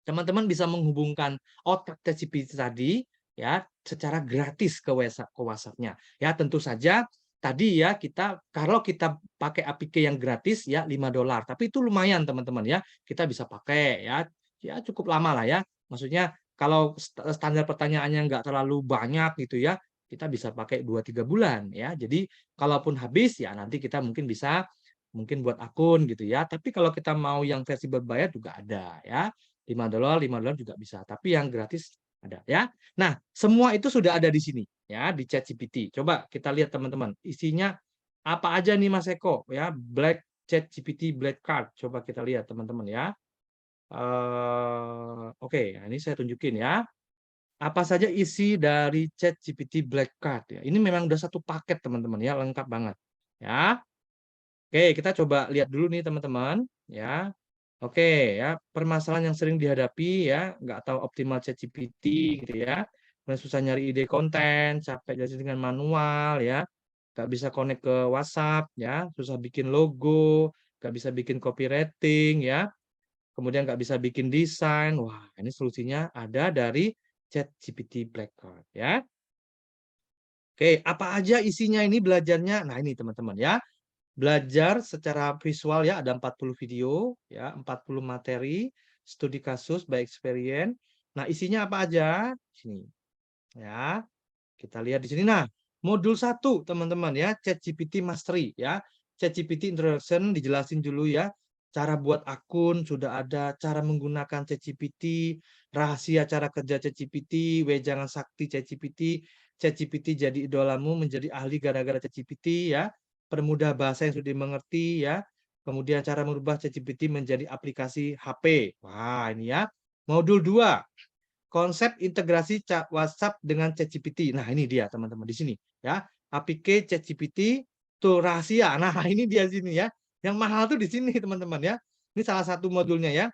S1: teman-teman bisa menghubungkan otak ChatGPT tadi ya secara gratis ke WhatsApp-nya. Ya, tentu saja tadi ya kita kalau kita pakai APK yang gratis ya $5, tapi itu lumayan teman-teman ya. Kita bisa pakai ya. Ya cukup lama lah ya. Maksudnya kalau standar pertanyaannya nggak terlalu banyak gitu ya, kita bisa pakai 2-3 bulan ya. Jadi kalaupun habis ya nanti kita mungkin bisa mungkin buat akun gitu ya. Tapi kalau kita mau yang versi berbayar juga ada ya. $5 juga bisa. Tapi yang gratis ada ya. Nah, semua itu sudah ada di sini ya di ChatGPT. Coba kita lihat teman-teman, isinya apa aja nih Mas Eko ya, ChatGPT Black Card. Coba kita lihat teman-teman ya. Oke, nah ini saya tunjukin ya. Apa saja isi dari ChatGPT Black Card ya. Ini memang udah satu paket teman-teman ya, lengkap banget. Ya. Oke, kita coba lihat dulu nih teman-teman ya. Oke ya, permasalahan yang sering dihadapi ya, nggak tahu optimal ChatGPT gitu ya. Kemudian susah nyari ide konten, capek jelasin dengan manual ya, nggak bisa connect ke WhatsApp ya, susah bikin logo, nggak bisa bikin copywriting ya, kemudian nggak bisa bikin desain. Wah, ini solusinya ada dari ChatGPT Black Card ya. Oke, apa aja isinya ini belajarnya? Nah, ini teman-teman ya. Belajar secara visual ya, ada 40 video ya, 40 materi, studi kasus by experience. Nah, isinya apa aja? Sini ya. Kita lihat di sini. Nah, modul 1 teman-teman ya, ChatGPT Mastery ya. ChatGPT Introduction dijelasin dulu ya. Cara buat akun sudah ada, cara menggunakan ChatGPT, rahasia cara kerja ChatGPT, wejangan sakti ChatGPT, ChatGPT jadi idolamu menjadi ahli gara-gara ChatGPT ya. Permudah bahasa yang sudah dimengerti ya. Kemudian cara merubah ChatGPT menjadi aplikasi HP. Wah, ini ya. Modul 2 konsep integrasi WhatsApp dengan ChatGPT. Nah, ini dia teman-teman di sini ya. APK ChatGPT tuh rahasia. Nah, ini dia sini ya. Yang mahal tuh di sini teman-teman ya. Ini salah satu modulnya ya.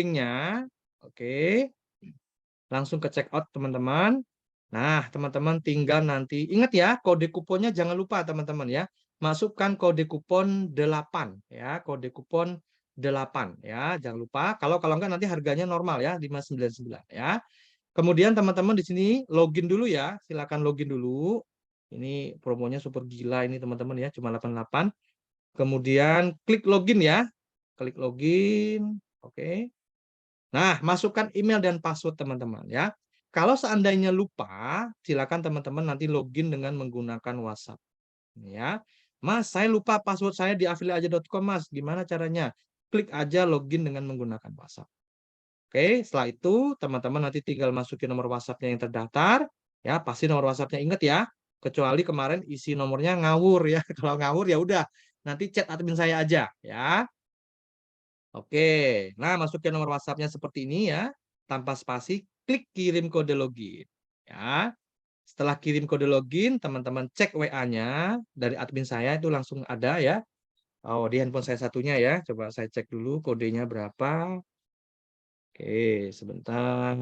S1: linknya. Oke, langsung ke check out teman-teman. Nah, teman-teman tinggal nanti ingat ya, kode kuponnya jangan lupa teman-teman ya. Masukkan kode kupon 8 ya, kode kupon 8 ya. Jangan lupa. Kalau kalau enggak nanti harganya normal ya, 599 ya. Kemudian teman-teman di sini login dulu ya, silakan login dulu. Ini promonya super gila ini teman-teman ya, cuma 88. Kemudian klik login ya, klik login, oke. Nah, masukkan email dan password teman-teman ya. Kalau seandainya lupa, silakan teman-teman nanti login dengan menggunakan WhatsApp ya. Mas, saya lupa password saya di afiliateaja.com, Mas. Gimana caranya? Klik aja login dengan menggunakan WhatsApp. Oke, setelah itu teman-teman nanti tinggal masukin nomor WhatsApp-nya yang terdaftar, ya pasti nomor WhatsApp-nya ingat ya. Kecuali kemarin isi nomornya ngawur ya. Kalau ngawur ya udah, nanti chat admin saya aja ya. Oke, nah masukin nomor WhatsApp-nya seperti ini ya, tanpa spasi, klik kirim kode login. Ya, setelah kirim kode login, teman-teman cek WA-nya dari admin saya itu langsung ada ya. Oh, di handphone saya satunya ya. Coba saya cek dulu kodenya berapa. Oke, sebentar.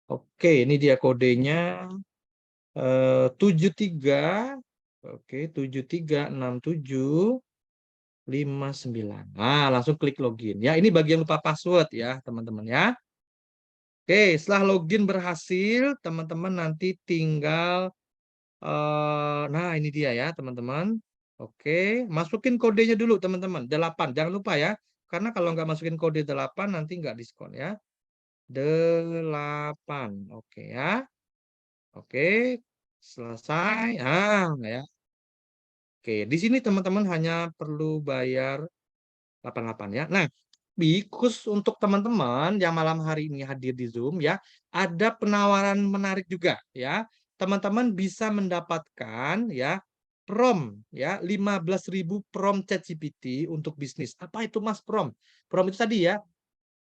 S1: Oke, ini dia kodenya 73. Oke, 736759. Nah, langsung klik login. Ya, ini bagian lupa password ya, teman-teman ya. Oke, setelah login berhasil, teman-teman nanti tinggal nah ini dia ya, teman-teman. Oke, masukin kodenya dulu, teman-teman. 8, jangan lupa ya. Karena kalau nggak masukin kode 8 nanti nggak diskon ya. 8. Oke ya. Oke, selesai. Ya. Oke, di sini teman-teman hanya perlu bayar 88 ya. Nah, tapi khusus untuk teman-teman yang malam hari ini hadir di Zoom ya, ada penawaran menarik juga ya. Teman-teman bisa mendapatkan ya prom ya 15.000 prom ChatGPT untuk bisnis. Apa itu Mas prom? Prom itu tadi ya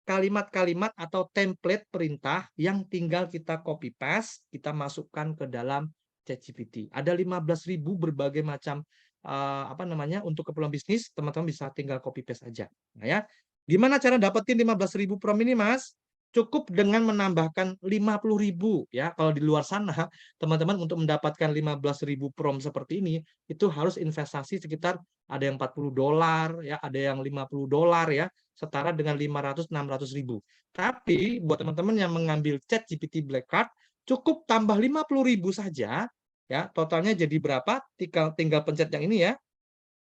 S1: kalimat-kalimat atau template perintah yang tinggal kita copy paste, kita masukkan ke dalam ChatGPT. Ada 15.000 berbagai macam apa namanya untuk keperluan bisnis, teman-teman bisa tinggal copy paste aja. Nah ya, gimana cara dapetin 15.000 prom ini, Mas? Cukup dengan menambahkan 50.000 ya. Kalau di luar sana, teman-teman untuk mendapatkan 15.000 prom seperti ini, itu harus investasi sekitar ada yang $40 ya, ada yang $50 ya, setara dengan 500-600.000. Tapi buat teman-teman yang mengambil ChatGPT Black Card, cukup tambah 50.000 saja ya, totalnya jadi berapa? Tinggal pencet yang ini ya.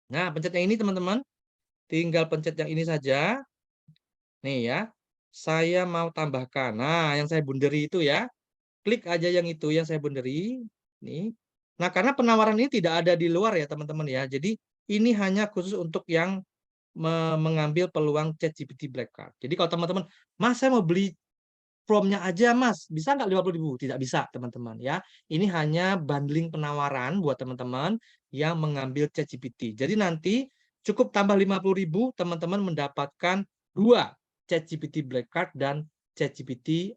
S1: Nah, pencet yang ini teman-teman. Tinggal pencet yang ini saja. Nih ya. Saya mau tambahkan. Nah, yang saya bunderi itu ya. Klik aja yang itu yang saya bunderi. Nih. Nah, karena penawaran ini tidak ada di luar ya, teman-teman ya. Jadi, ini hanya khusus untuk yang mengambil peluang ChatGPT Black Card. Jadi kalau teman-teman, Mas saya mau beli promnya aja Mas, bisa nggak 50.000? Tidak bisa teman-teman ya. Ini hanya bundling penawaran buat teman-teman yang mengambil ChatGPT. Jadi nanti cukup tambah 50.000, teman-teman mendapatkan 2 ChatGPT Black Card dan ChatGPT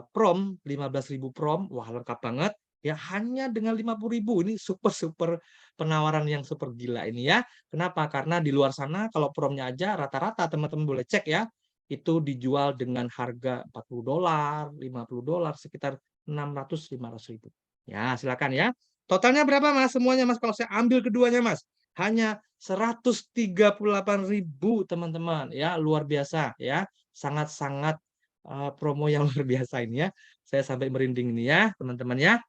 S1: Prom 15.000 Prom. Wah, lengkap banget. Ya hanya dengan 50.000 ini super penawaran yang super gila ini ya. Kenapa? Karena di luar sana kalau promnya aja rata-rata teman-teman boleh cek ya itu dijual dengan harga $40, $50, sekitar 600-500 ribu. Ya, silakan ya. Totalnya berapa Mas? Semuanya Mas, kalau saya ambil keduanya Mas, hanya 138.000 teman-teman. Ya, luar biasa ya. Sangat-sangat promo yang luar biasa ini ya. Saya sampai merinding ini ya, teman-teman ya.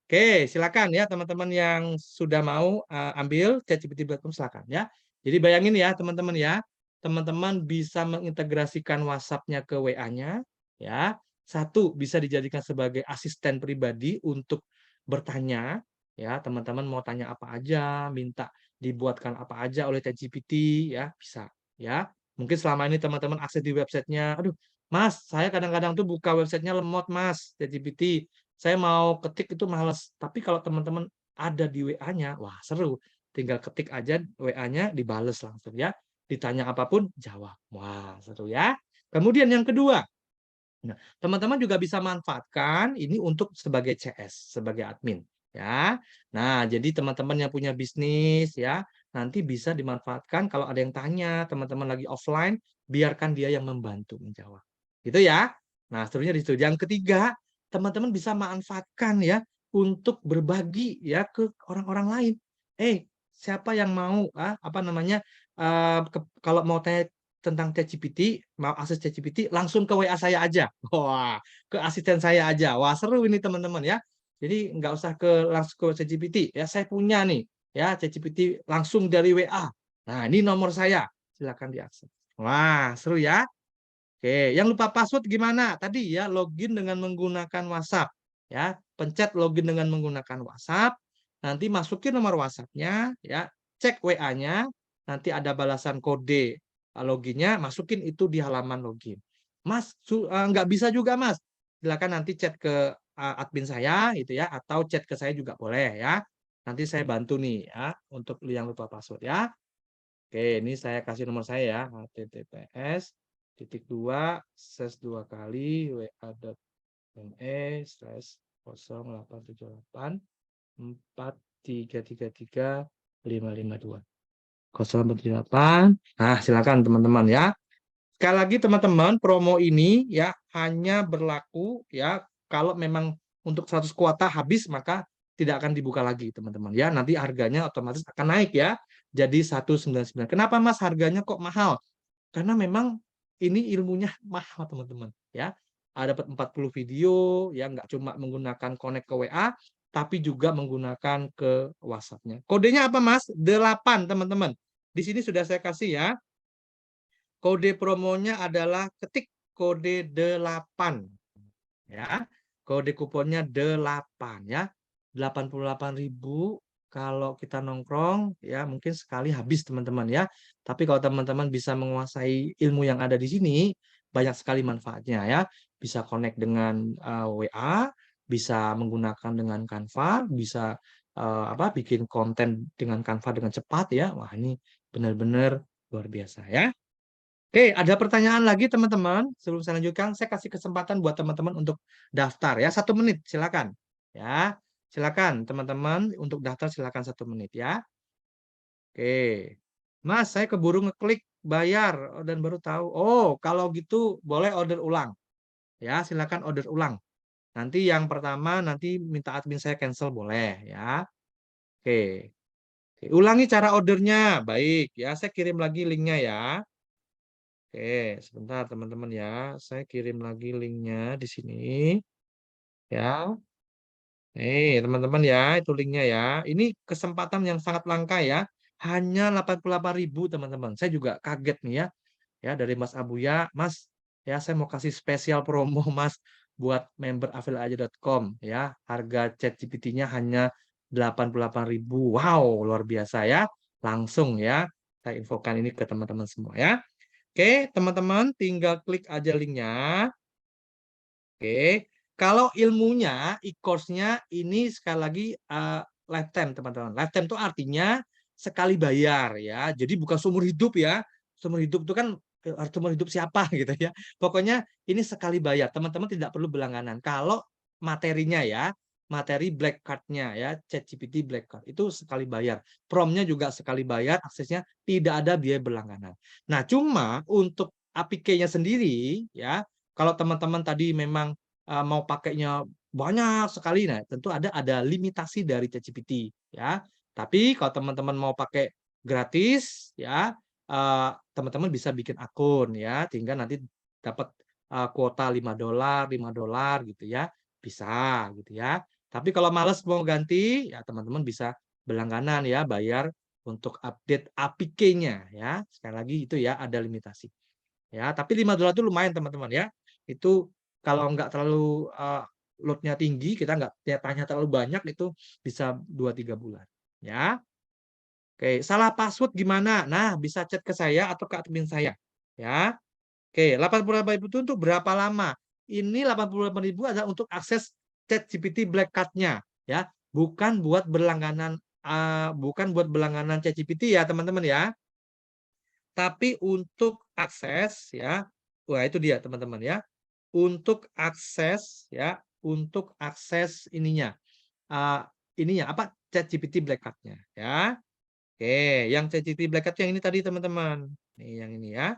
S1: Oke, silakan ya teman-teman yang sudah mau ambil ChatGPT Platform silakan ya. Jadi bayangin ya teman-teman ya, teman-teman bisa mengintegrasikan WhatsApp-nya ke WA-nya ya. Satu bisa dijadikan sebagai asisten pribadi untuk bertanya ya, teman-teman mau tanya apa aja, minta dibuatkan apa aja oleh ChatGPT ya, bisa ya. Mungkin selama ini teman-teman akses di websitenya, aduh Mas, saya kadang-kadang tuh buka websitenya lemot Mas, ChatGPT saya mau ketik itu males. Tapi kalau teman-teman ada di WA-nya, wah seru. Tinggal ketik aja WA-nya dibales langsung ya. Ditanya apapun, jawab. Wah, seru ya. Kemudian yang kedua, nah, teman-teman juga bisa manfaatkan ini untuk sebagai CS, sebagai admin ya. Nah, jadi teman-teman yang punya bisnis ya, nanti bisa dimanfaatkan kalau ada yang tanya, teman-teman lagi offline, biarkan dia yang membantu menjawab. Gitu ya. Nah, seterusnya di situ. Yang ketiga, teman-teman bisa manfaatkan ya untuk berbagi ya ke orang-orang lain. Siapa yang mau apa namanya kalau mau tanya tentang ChatGPT, mau akses ChatGPT, langsung ke WA saya aja. Wah, ke asisten saya aja. Wah, seru ini teman-teman ya. Jadi nggak usah langsung ke ChatGPT. Ya, saya punya nih ya ChatGPT langsung dari WA. Nah, ini nomor saya. Silakan diakses. Wah, seru ya. Oke, yang lupa password gimana? Tadi ya login dengan menggunakan WhatsApp. Ya, pencet login dengan menggunakan WhatsApp. Nanti masukin nomor WhatsApp-nya, ya, cek WA-nya. Nanti ada balasan kode loginnya, masukin itu di halaman login. Mas, nggak bisa juga Mas. Silakan nanti chat ke admin saya, gitu ya, atau chat ke saya juga boleh ya. Nanti saya bantu nih ya untuk yang lupa password ya. Oke, ini saya kasih nomor saya ya, https://wa.me/08784333 078. Nah, silakan teman-teman ya. Sekali lagi teman-teman, promo ini ya hanya berlaku ya kalau memang untuk 100 kuota habis maka tidak akan dibuka lagi teman-teman ya. Nanti harganya otomatis akan naik ya. Jadi 199. Kenapa Mas harganya kok mahal? Karena memang ini ilmunya mahal teman-teman ya. Ada dapat 40 video ya, nggak cuma menggunakan connect ke WA tapi juga menggunakan ke WhatsApp-nya. Kodenya apa Mas? 8 teman-teman. Di sini sudah saya kasih ya. Kode promonya adalah ketik kode 8 ya. Kode kuponnya 8 ya. 88.000 kalau kita nongkrong ya mungkin sekali habis teman-teman ya. Tapi kalau teman-teman bisa menguasai ilmu yang ada di sini, banyak sekali manfaatnya ya. Bisa connect dengan WA, bisa menggunakan dengan Canva, bisa bikin konten dengan Canva dengan cepat ya. Wah, ini benar-benar luar biasa ya. Oke, ada pertanyaan lagi teman-teman. Sebelum saya lanjutkan, saya kasih kesempatan buat teman-teman untuk daftar ya. 1 menit, silakan. Ya, silakan teman-teman untuk daftar silakan 1 menit ya. Oke, Mas, saya keburu ngeklik bayar dan baru tahu. Oh, kalau gitu boleh order ulang. Ya, silakan order ulang. Nanti yang pertama nanti minta admin saya cancel boleh ya. Oke. Oke, ulangi cara ordernya. Baik ya, saya kirim lagi linknya ya. Oke, sebentar teman-teman ya. Saya kirim lagi linknya di sini. Ya. Teman-teman ya, itu linknya ya. Ini kesempatan yang sangat langka ya. Hanya 88.000 teman-teman. Saya juga kaget nih ya. Ya, dari Mas Abuya. Mas, ya saya mau kasih spesial promo Mas buat member afiliaja.com ya. Harga ChatGPT-nya hanya 88.000. Wow, luar biasa ya. Langsung ya. Saya infokan ini ke teman-teman semua ya. Oke, teman-teman tinggal klik aja linknya. Oke, kalau ilmunya, e-course-nya ini sekali lagi lifetime, teman-teman. Lifetime itu artinya sekali bayar ya. Jadi bukan seumur hidup ya. Seumur hidup itu kan seumur hidup siapa gitu ya. Pokoknya ini sekali bayar. Teman-teman tidak perlu berlangganan. Kalau materinya ya, materi black card-nya ya, ChatGPT black card itu sekali bayar. Promnya juga sekali bayar, aksesnya tidak ada biaya berlangganan. Nah, cuma untuk APK-nya sendiri ya, kalau teman-teman tadi memang mau pakainya banyak sekali, nah tentu ada limitasi dari ChatGPT ya. Tapi kalau teman-teman mau pakai gratis ya, teman-teman bisa bikin akun ya, tinggal nanti dapat kuota $5, $5 gitu ya, bisa gitu ya. Tapi kalau males mau ganti, ya teman-teman bisa berlangganan ya, bayar untuk update APK-nya ya. Sekali lagi itu ya ada limitasi. Ya, tapi $5 itu lumayan teman-teman ya. Itu kalau nggak terlalu load-nya tinggi, kita nggak tanya terlalu banyak, itu bisa 2-3 bulan. Ya, oke. Salah password gimana? Nah, bisa chat ke saya atau ke admin saya. Ya, oke. 88.000 itu untuk berapa lama? Ini 88.000 adalah untuk akses ChatGPT Black Card-nya. Ya, bukan buat berlangganan ChatGPT ya teman-teman ya. Tapi untuk akses ya, wah itu dia teman-teman ya. Untuk akses ininya, apa ChatGPT Black Card-nya ya. Oke, yang ChatGPT Black Card yang ini tadi teman-teman. Nih yang ini ya.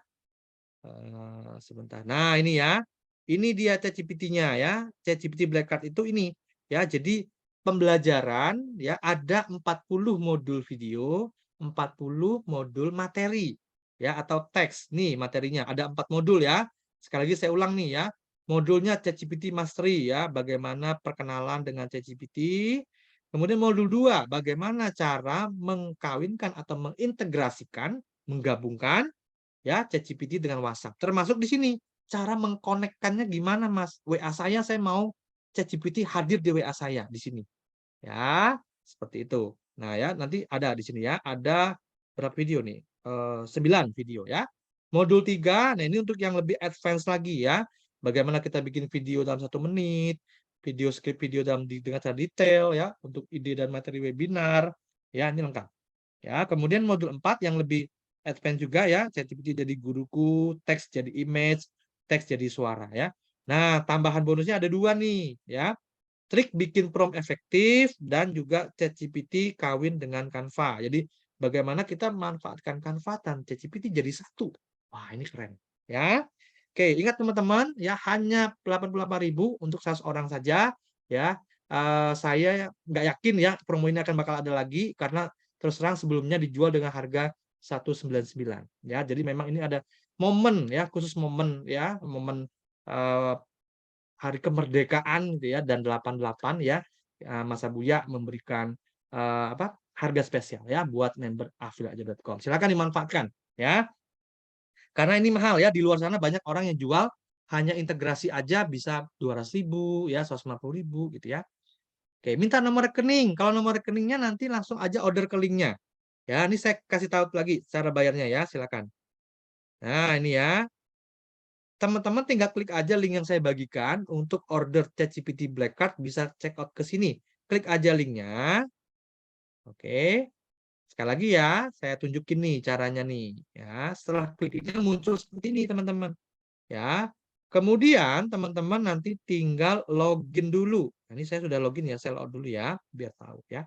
S1: Sebentar. Nah ini ya, ini dia ChatGPT-nya ya. ChatGPT Black Card itu ini ya. Jadi pembelajaran ya ada 40 modul video, 40 modul materi. ya atau teks. Nih materinya ada 4 modul ya. Sekali lagi saya ulang nih ya. Modulnya ChatGPT Mastery ya, bagaimana perkenalan dengan ChatGPT. Kemudian modul 2, bagaimana cara mengkawinkan atau mengintegrasikan, menggabungkan ya ChatGPT dengan WhatsApp. Termasuk di sini cara mengkonekkannya gimana Mas? WA saya mau ChatGPT hadir di WA saya di sini. Ya, seperti itu. Nah, ya nanti ada di sini ya, ada berapa video nih? 9 video ya. Modul 3, nah ini untuk yang lebih advance lagi ya. Bagaimana kita bikin video dalam 1 menit, video script video dengan cara detail ya, untuk ide dan materi webinar. Ya, ini lengkap. Ya, kemudian modul 4 yang lebih advance juga ya, ChatGPT jadi guruku, teks jadi image, teks jadi suara ya. Nah, tambahan bonusnya ada 2 nih ya. Trik bikin prompt efektif dan juga ChatGPT kawin dengan Canva. Jadi bagaimana kita memanfaatkan Canva dan ChatGPT jadi satu. Wah, ini keren ya. Oke, ingat teman-teman ya, hanya 88.000 untuk 100 orang saja ya. Saya nggak yakin ya promo ini akan bakal ada lagi karena terus terang sebelumnya dijual dengan harga 199 ya. Jadi memang ini ada momen ya, khusus momen ya, momen eh, hari kemerdekaan gitu ya, dan 88 ya, Mas Abuya memberikan harga spesial ya buat member afiliateaja.com. Silakan dimanfaatkan ya. Karena ini mahal ya, di luar sana banyak orang yang jual hanya integrasi aja bisa 200.000 ya, 150.000 gitu ya. Oke, minta nomor rekening. Kalau nomor rekeningnya nanti langsung aja order ke linknya. Ya, ini saya kasih tahu lagi cara bayarnya ya, silakan. Nah, ini ya. Teman-teman tinggal klik aja link yang saya bagikan untuk order ChatGPT Black Card, bisa check out ke sini. Klik aja linknya. Oke. Sekali lagi ya, saya tunjukin nih caranya nih. Ya, setelah klik ini muncul seperti ini teman-teman. Ya. Kemudian teman-teman nanti tinggal login dulu. Nah, ini saya sudah login ya, saya log dulu ya, biar tahu ya.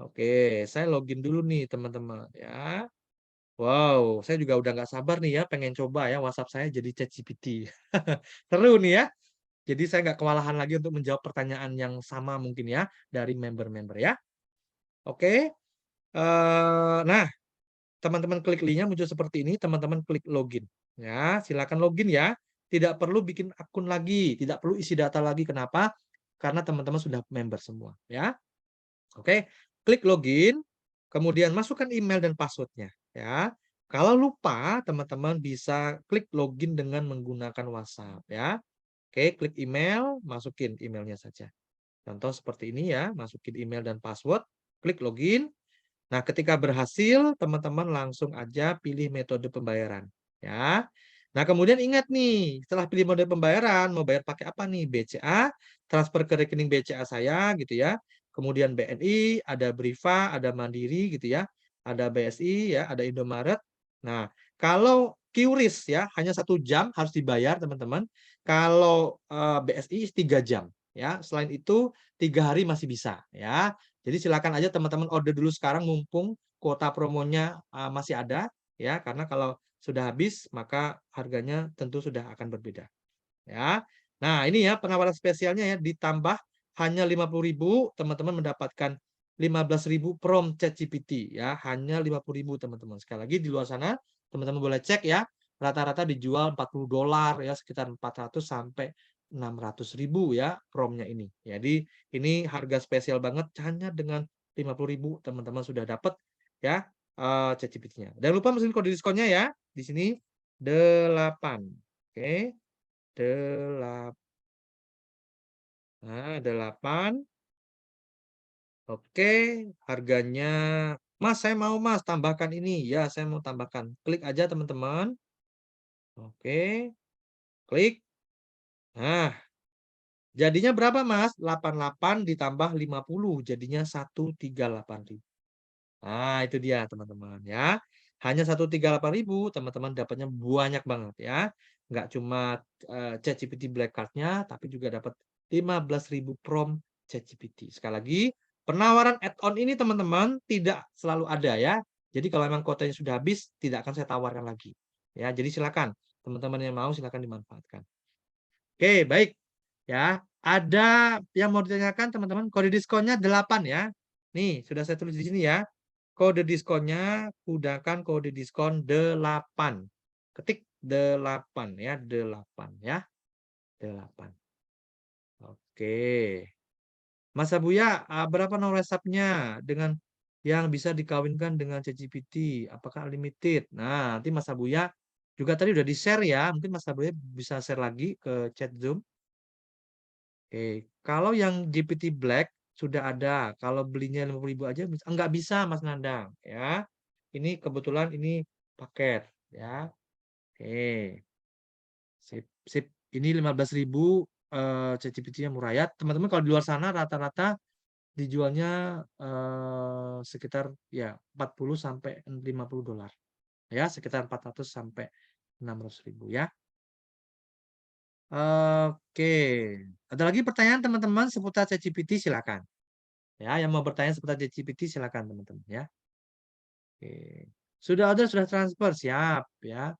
S1: Oke, saya login dulu nih teman-teman ya. Wow, saya juga udah nggak sabar nih ya, pengen coba ya WhatsApp saya jadi ChatGPT. Seru nih ya. Jadi saya nggak kewalahan lagi untuk menjawab pertanyaan yang sama mungkin ya dari member-member ya. Oke. Nah, teman-teman klik linknya muncul seperti ini, teman-teman klik login. Ya, silakan login ya. Tidak perlu bikin akun lagi, tidak perlu isi data lagi. Kenapa? Karena teman-teman sudah member semua ya. Oke, klik login, kemudian masukkan email dan passwordnya ya. Kalau lupa, teman-teman bisa klik login dengan menggunakan WhatsApp ya. Oke, klik email, masukin emailnya saja. Contoh seperti ini ya, masukin email dan password, klik login. Nah, ketika berhasil, teman-teman langsung aja pilih metode pembayaran. Ya. Nah, kemudian ingat nih, setelah pilih mode pembayaran, mau bayar pakai apa nih? BCA, transfer ke rekening BCA saya gitu ya. Kemudian BNI, ada Briva, ada Mandiri gitu ya. Ada BSI ya, ada Indomaret. Nah, kalau QRIS ya, hanya 1 jam harus dibayar teman-teman. Kalau BSI 3 jam ya. Selain itu 3 hari masih bisa ya. Jadi silakan aja teman-teman order dulu sekarang mumpung kuota promonya masih ada ya, karena kalau sudah habis maka harganya tentu sudah akan berbeda ya. Nah, ini ya penawaran spesialnya ya, ditambah hanya 50.000 teman-teman mendapatkan 15.000 prom ChatGPT ya, hanya 50.000 teman-teman. Sekali lagi di luar sana teman-teman boleh cek ya, rata-rata dijual $40 ya, sekitar 400 sampai 600.000 ya promnya ini. Jadi ini harga spesial banget, hanya dengan 50.000 teman-teman sudah dapat ya ChatGPT-nya. Dan lupa masukin kode diskonnya ya. Di sini 8. Oke. 8. Nah, 8. Oke, harganya. Mas, saya mau Mas tambahkan ini. Ya, saya mau tambahkan. Klik aja teman-teman. Oke, klik. Nah, jadinya berapa Mas? 88 ditambah 50, jadinya 138.000. Nah, itu dia teman-teman ya. Hanya 138.000, teman-teman dapatnya banyak banget ya. Nggak cuma ChatGPT Black Card-nya, tapi juga dapat 15.000 prom ChatGPT. Sekali lagi, penawaran add-on ini teman-teman tidak selalu ada ya. Jadi kalau memang kuotanya sudah habis, tidak akan saya tawarkan lagi. Ya, jadi silakan teman-teman yang mau silakan dimanfaatkan. Oke, baik. Ya, ada yang mau ditanyakan teman-teman? Kode diskonnya 8 ya. Nih, sudah saya tulis di sini ya. kode diskonnya gunakan kode diskon 8. Ketik 8 ya, 8 ya. 8. Oke. Mas Abuya, berapa nomor resepnya dengan yang bisa dikawinkan dengan ChatGPT? Apakah unlimited? Nah, nanti Mas Abuya juga tadi udah di-share ya. Mungkin Mas Abuya bisa share lagi ke chat Zoom. Oke, kalau yang GPT Black sudah ada. Kalau belinya 50.000 aja enggak bisa Mas Nandang ya. Ini kebetulan ini paket ya. Oke. Sip, sip. Ini 15.000 ChatGPT-nya murah ya. Teman-teman kalau di luar sana rata-rata dijualnya sekitar ya 40 sampai 50 dolar. Ya, sekitar 400 sampai 600.000 ya. Oke. Ada lagi pertanyaan teman-teman seputar ChatGPT silakan. Ya, yang mau bertanya seputar ChatGPT silakan teman-teman ya. Oke. Sudah ada, sudah transfer, siap ya.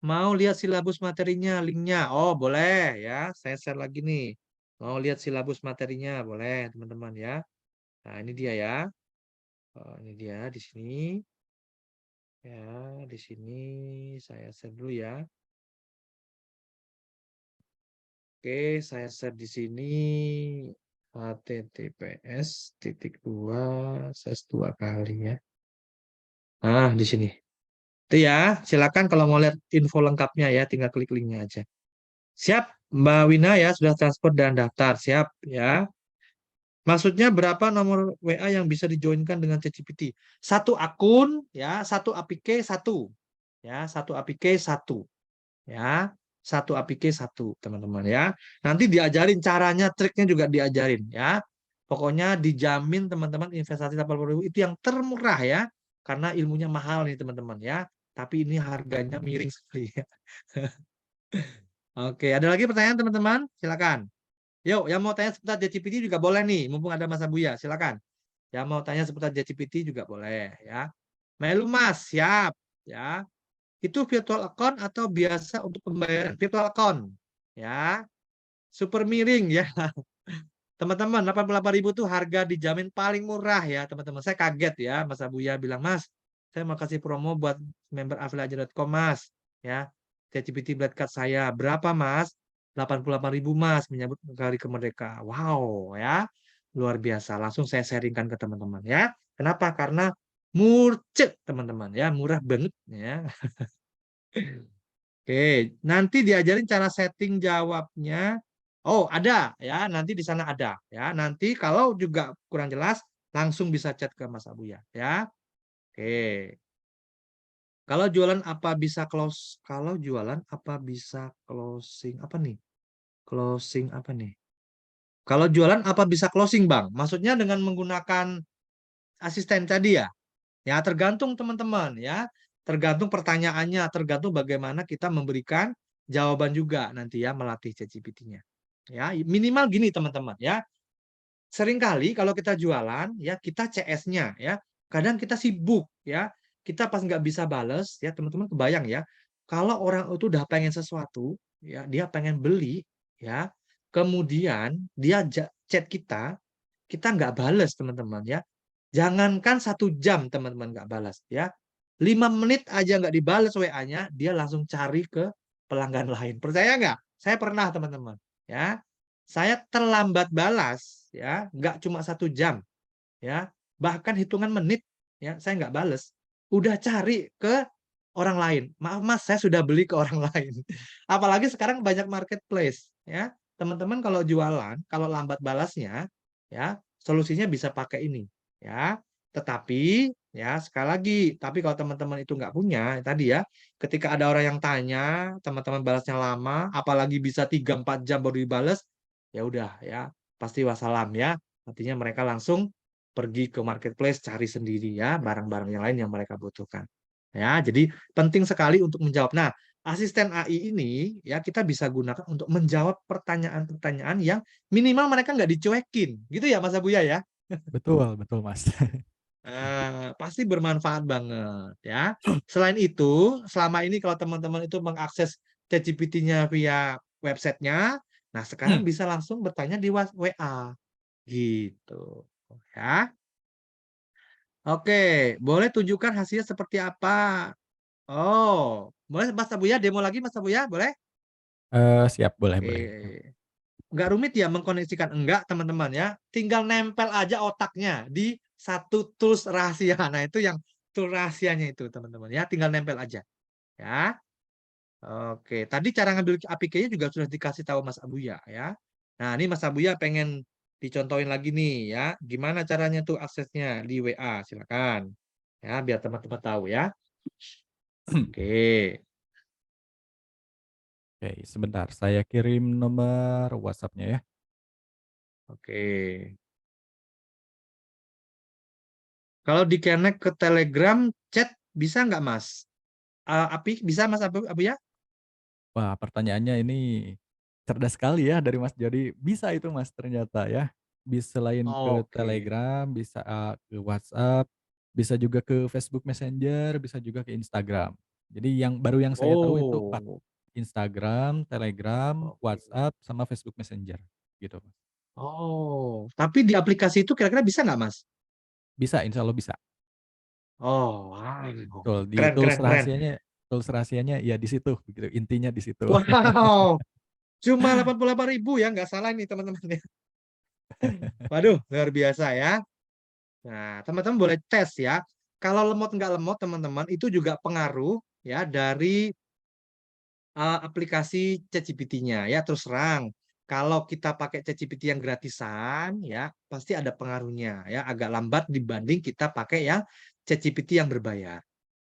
S1: Mau lihat silabus materinya, linknya. Oh, boleh ya. Saya share lagi nih. Mau lihat silabus materinya, boleh teman-teman ya. Nah, ini dia ya. Oh, ini dia di sini. Ya, di sini saya share dulu ya. Oke, saya share di sini https://dua kali ya. Nah, di sini. Itu ya, silakan kalau mau lihat info lengkapnya ya, tinggal klik linknya aja. Siap, Mbak Wina ya, sudah transfer dan daftar. Siap ya. Maksudnya berapa nomor WA yang bisa dijoinkan dengan ChatGPT? Satu akun ya, satu APK satu. Ya, satu APK satu. Ya, satu APK satu, teman-teman ya. Nanti diajarin caranya, triknya juga diajarin ya. Pokoknya dijamin teman-teman investasi 80.000 itu yang termurah ya. Karena ilmunya mahal nih teman-teman ya. Tapi ini harganya miring sekali ya. Oke, ada lagi pertanyaan teman-teman? Silakan. Yuk, yang mau tanya seputar ChatGPT juga boleh nih, mumpung ada Mas Abuya, silakan. Yang mau tanya seputar ChatGPT juga boleh ya. Melu Mas, siap ya. Itu virtual account atau biasa untuk pembayaran virtual account ya. Super miring ya. Teman-teman, 88.000 tuh harga dijamin paling murah ya, teman-teman. Saya kaget ya, Mas Abuya bilang, "Mas, saya mau kasih promo buat member affiliate.com, Mas." Ya. ChatGPT Black Card saya berapa, Mas? 88.000, Mas, menyambut hari kemerdekaan. Wow, ya. Luar biasa. Langsung saya sharingkan ke teman-teman ya. Kenapa? Karena murcet, teman-teman ya, murah banget ya. Oke, nanti diajarin cara setting jawabnya. Oh, ada ya, nanti di sana ada ya. Nanti kalau juga kurang jelas langsung bisa chat ke Mas Abu ya. Oke. Kalau jualan apa bisa close? Kalau jualan apa bisa closing apa nih? Closing apa nih? Kalau jualan apa bisa closing, Bang? Maksudnya dengan menggunakan asisten tadi ya? Ya, tergantung teman-teman ya. Tergantung pertanyaannya, tergantung bagaimana kita memberikan jawaban juga nanti ya melatih ChatGPT-nya. Ya, minimal gini teman-teman ya. Seringkali kalau kita jualan ya kita CS-nya ya. Kadang kita sibuk ya. Kita pas nggak bisa bales ya teman-teman kebayang ya. Kalau orang itu udah pengen sesuatu ya, dia pengen beli ya. Kemudian dia chat kita nggak bales teman-teman ya. Jangankan 1 jam teman-teman nggak balas ya. 5 menit aja nggak dibales WA-nya, dia langsung cari ke pelanggan lain. Percaya nggak? Saya pernah teman-teman ya. Saya terlambat balas ya, nggak cuma 1 jam ya, bahkan hitungan menit ya, saya nggak bales. Udah cari ke orang lain. Maaf Mas, saya sudah beli ke orang lain. Apalagi sekarang banyak marketplace ya. Teman-teman kalau jualan, kalau lambat balasnya ya, solusinya bisa pakai ini ya. Tetapi ya sekali lagi, tapi kalau teman-teman itu nggak punya tadi ya, ketika ada orang yang tanya, teman-teman balasnya lama, apalagi bisa 3-4 jam baru dibalas, ya udah ya, pasti wassalam ya. Artinya mereka langsung pergi ke marketplace cari sendiri ya barang-barang yang lain yang mereka butuhkan. Ya, jadi penting sekali untuk menjawab. Nah, asisten AI ini ya kita bisa gunakan untuk menjawab pertanyaan-pertanyaan yang minimal mereka nggak dicuekin, gitu ya Mas Abuya ya.
S2: Betul, betul Mas.
S1: Pasti bermanfaat banget ya. Selain itu, selama ini kalau teman-teman itu mengakses ChatGPT-nya via websitenya, nah sekarang bisa langsung bertanya di WA gitu ya. Oke, boleh tunjukkan hasilnya seperti apa? Oh, boleh Mas Abuya demo lagi Mas Abuya, boleh?
S2: Siap, boleh,
S1: Oke.
S2: boleh.
S1: Nggak rumit ya mengkoneksikan? Enggak, teman-teman ya. Tinggal nempel aja otaknya di satu tools rahasia. Nah, itu yang tool rahasianya itu, teman-teman ya. Tinggal nempel aja ya. Oke, tadi cara ngambil APK-nya juga sudah dikasih tahu Mas Abuya ya. Nah, ini Mas Abuya pengen dicontohin lagi nih ya. Gimana caranya tuh aksesnya di WA? Silakan. Ya, biar teman-teman tahu ya. Oke.
S2: Oke, sebentar. Saya kirim nomor WhatsApp-nya ya.
S1: Oke. Kalau di connect ke Telegram chat bisa nggak Mas? Api bisa Mas Abu ya?
S2: Wah, pertanyaannya ini cerdas sekali ya dari Mas Jody. Bisa itu Mas ternyata ya. Bisa selain ke
S1: Oke.
S2: Telegram, bisa ke WhatsApp, bisa juga ke Facebook Messenger, bisa juga ke Instagram. Jadi yang saya tahu itu 4,
S1: Oh.
S2: Instagram, Telegram,
S1: Oke.
S2: WhatsApp, sama Facebook Messenger gitu, Mas.
S1: Oh. Tapi di aplikasi itu kira-kira bisa nggak Mas?
S2: Bisa, insya Allah bisa.
S1: Oh, wow.
S2: Betul, di
S1: Keren, keren, keren.
S2: tools rahasianya ya di situ begitu, intinya di situ.
S1: Wow. Cuma 88.000 ya, nggak salah nih teman-teman ya. Waduh, luar biasa ya. Nah, teman-teman boleh tes ya. Kalau lemot nggak lemot, teman-teman, itu juga pengaruh ya dari aplikasi ChatGPT-nya ya. Terus terang, kalau kita pakai ChatGPT yang gratisan ya, pasti ada pengaruhnya ya. Agak lambat dibanding kita pakai yang ChatGPT yang berbayar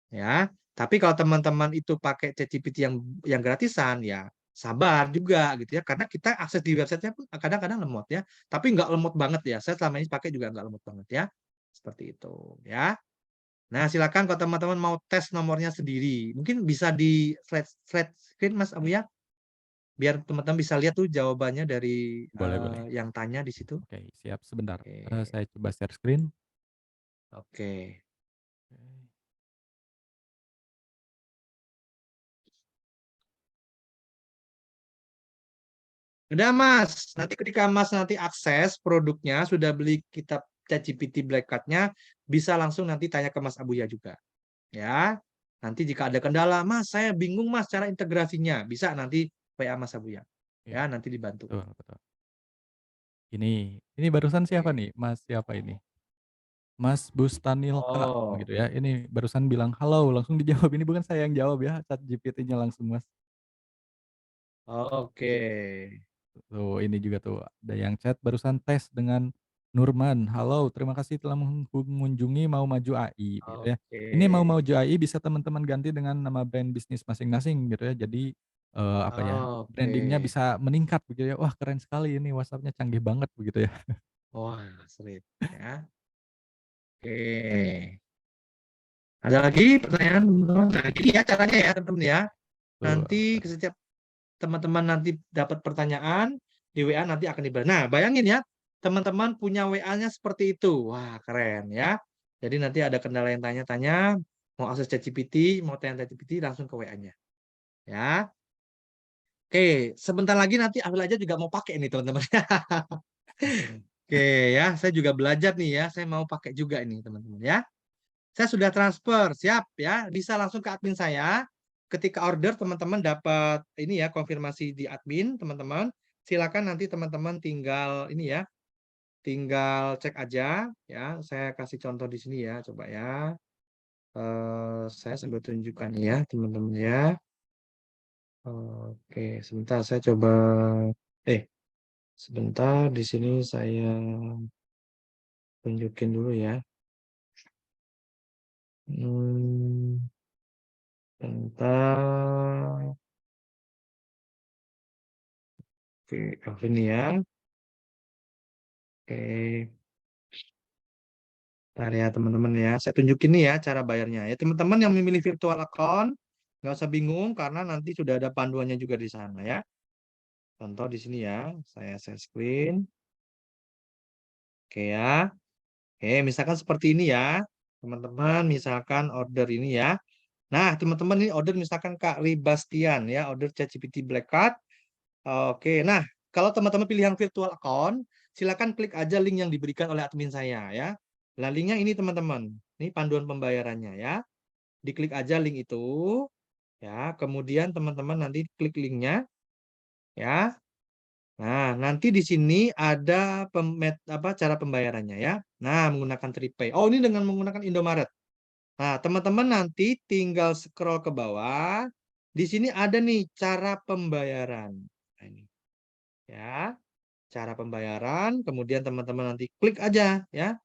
S1: ya. Tapi kalau teman-teman itu pakai ChatGPT yang gratisan ya, sabar juga gitu ya. Karena kita akses di websitenya pun kadang-kadang lemot ya. Tapi nggak lemot banget ya. Saya selama ini pakai juga nggak lemot banget ya. Seperti itu ya. Nah, silakan kalau teman-teman mau tes nomornya sendiri. Mungkin bisa di slide screen Mas Abu ya, biar teman-teman bisa lihat tuh jawabannya dari
S2: Boleh, boleh.
S1: yang tanya di situ.
S2: Oke, siap sebentar.
S1: Oke.
S2: Saya coba share screen.
S1: Oke. Udah Mas, nanti ketika Mas nanti akses produknya, sudah beli kitab ChatGPT Black Card-nya, bisa langsung nanti tanya ke Mas Abuya juga. Ya, nanti jika ada kendala, Mas saya bingung Mas cara integrasinya, bisa nanti WA Mas Abuya. Ya,
S2: Iya,
S1: nanti dibantu.
S2: betul, betul. Ini barusan siapa
S1: Oke.
S2: nih? Mas siapa ini? Mas Bustanil K,
S1: Oh,
S2: gitu ya. Ini barusan bilang, "Halo," langsung dijawab. Ini bukan saya yang jawab ya, ChatGPT-nya langsung, Mas.
S1: oke.
S2: Tuh, ini juga tuh, ada yang chat barusan tes dengan Nurman, "Halo, terima kasih telah mengunjungi Mau Maju AI," gitu ya.
S1: Oke.
S2: Ini Mau Maju AI bisa teman-teman ganti dengan nama brand bisnis masing-masing gitu ya. Jadi, apa ya,
S1: Oke.
S2: branding-nya bisa meningkat begitu ya. Wah, keren sekali ini WhatsApp-nya canggih banget begitu ya.
S1: Wah, sulit ya. Oke. Ada lagi pertanyaan, teman-teman? Nah, gini ya caranya ya, teman-teman ya.
S2: Betul,
S1: Nanti
S2: betul.
S1: setiap teman-teman nanti dapat pertanyaan di WA nanti akan dibahas. Nah, bayangin ya, teman-teman punya WA-nya seperti itu. Wah, keren ya. Jadi nanti ada kendala yang tanya-tanya, mau akses ChatGPT, mau tanya ChatGPT langsung ke WA-nya. Ya. Oke, sebentar lagi nanti Afil aja juga mau pakai nih, teman-teman. Oke ya, saya juga belajar nih ya. Saya mau pakai juga ini, teman-teman ya. Saya sudah transfer, siap ya. Bisa langsung ke admin saya. Ketika order teman-teman dapat ini ya konfirmasi di admin, teman-teman. Silakan nanti teman-teman tinggal ini ya, tinggal cek aja ya. Saya kasih contoh di sini ya, coba ya. Saya sambil tunjukkan ya, teman-teman ya. Oke, sebentar saya coba eh sebentar di sini saya tunjukin dulu ya. Hmm, bentar. Oke, ini ya. Oke, bentar ya teman-teman ya. Saya tunjukin nih ya cara bayarnya. Ya teman-teman yang memilih virtual account, nggak usah bingung karena nanti sudah ada panduannya juga di sana ya. Contoh di sini ya, saya share screen. Oke ya. Oke, misalkan seperti ini ya. Teman-teman, misalkan order ini ya. Nah, teman-teman ini order misalkan Kak Ribastian ya, order ChatGPT Black Card. Oke, nah kalau teman-teman pilih yang virtual account, silakan klik aja link yang diberikan oleh admin saya ya. Lah linknya ini teman-teman. Ini panduan pembayarannya ya. Diklik aja link itu ya. Kemudian teman-teman nanti klik linknya ya. Nah, nanti di sini ada cara pembayarannya ya. Nah, menggunakan Tripay. Oh, ini dengan menggunakan Indomaret. Nah, teman-teman nanti tinggal scroll ke bawah. Di sini ada nih cara pembayaran. Nah, ini ya, cara pembayaran. Kemudian teman-teman nanti klik aja ya.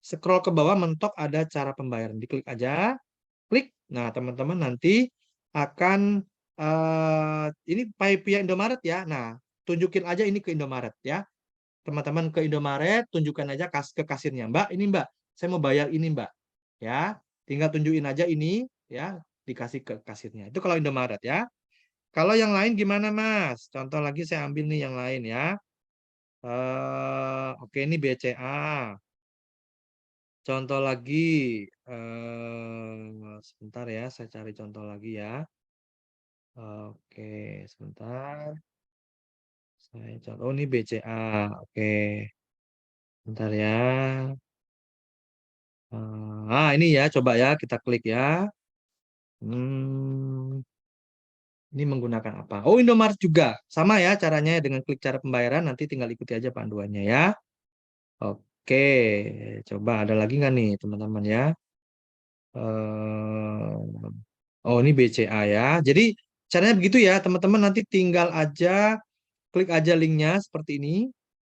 S1: Scroll ke bawah mentok ada cara pembayaran. Diklik aja, klik. Nah, teman-teman nanti akan ini via Indomaret ya. Nah, tunjukin aja ini ke Indomaret ya. Teman-teman ke Indomaret, tunjukkan aja ke kasirnya. Mbak, ini Mbak, saya mau bayar ini Mbak. Ya, tinggal tunjukin aja ini ya, dikasih ke kasirnya. Itu kalau Indomaret ya. Kalau yang lain gimana Mas? Contoh lagi saya ambil nih yang lain ya. Oke ini BCA. Contoh lagi, sebentar ya, saya cari contoh lagi ya. Oke, sebentar. Saya contoh, oh ini BCA. Oke, sebentar ya. Ini ya, coba ya kita klik ya. Hmm, ini menggunakan apa? Oh, Indomaret juga. Sama ya caranya dengan klik cara pembayaran, nanti tinggal ikuti aja panduannya ya. Oke, coba ada lagi nggak nih teman-teman ya? Eh, oh, ini BCA ya. Jadi caranya begitu ya, teman-teman nanti tinggal aja klik aja linknya seperti ini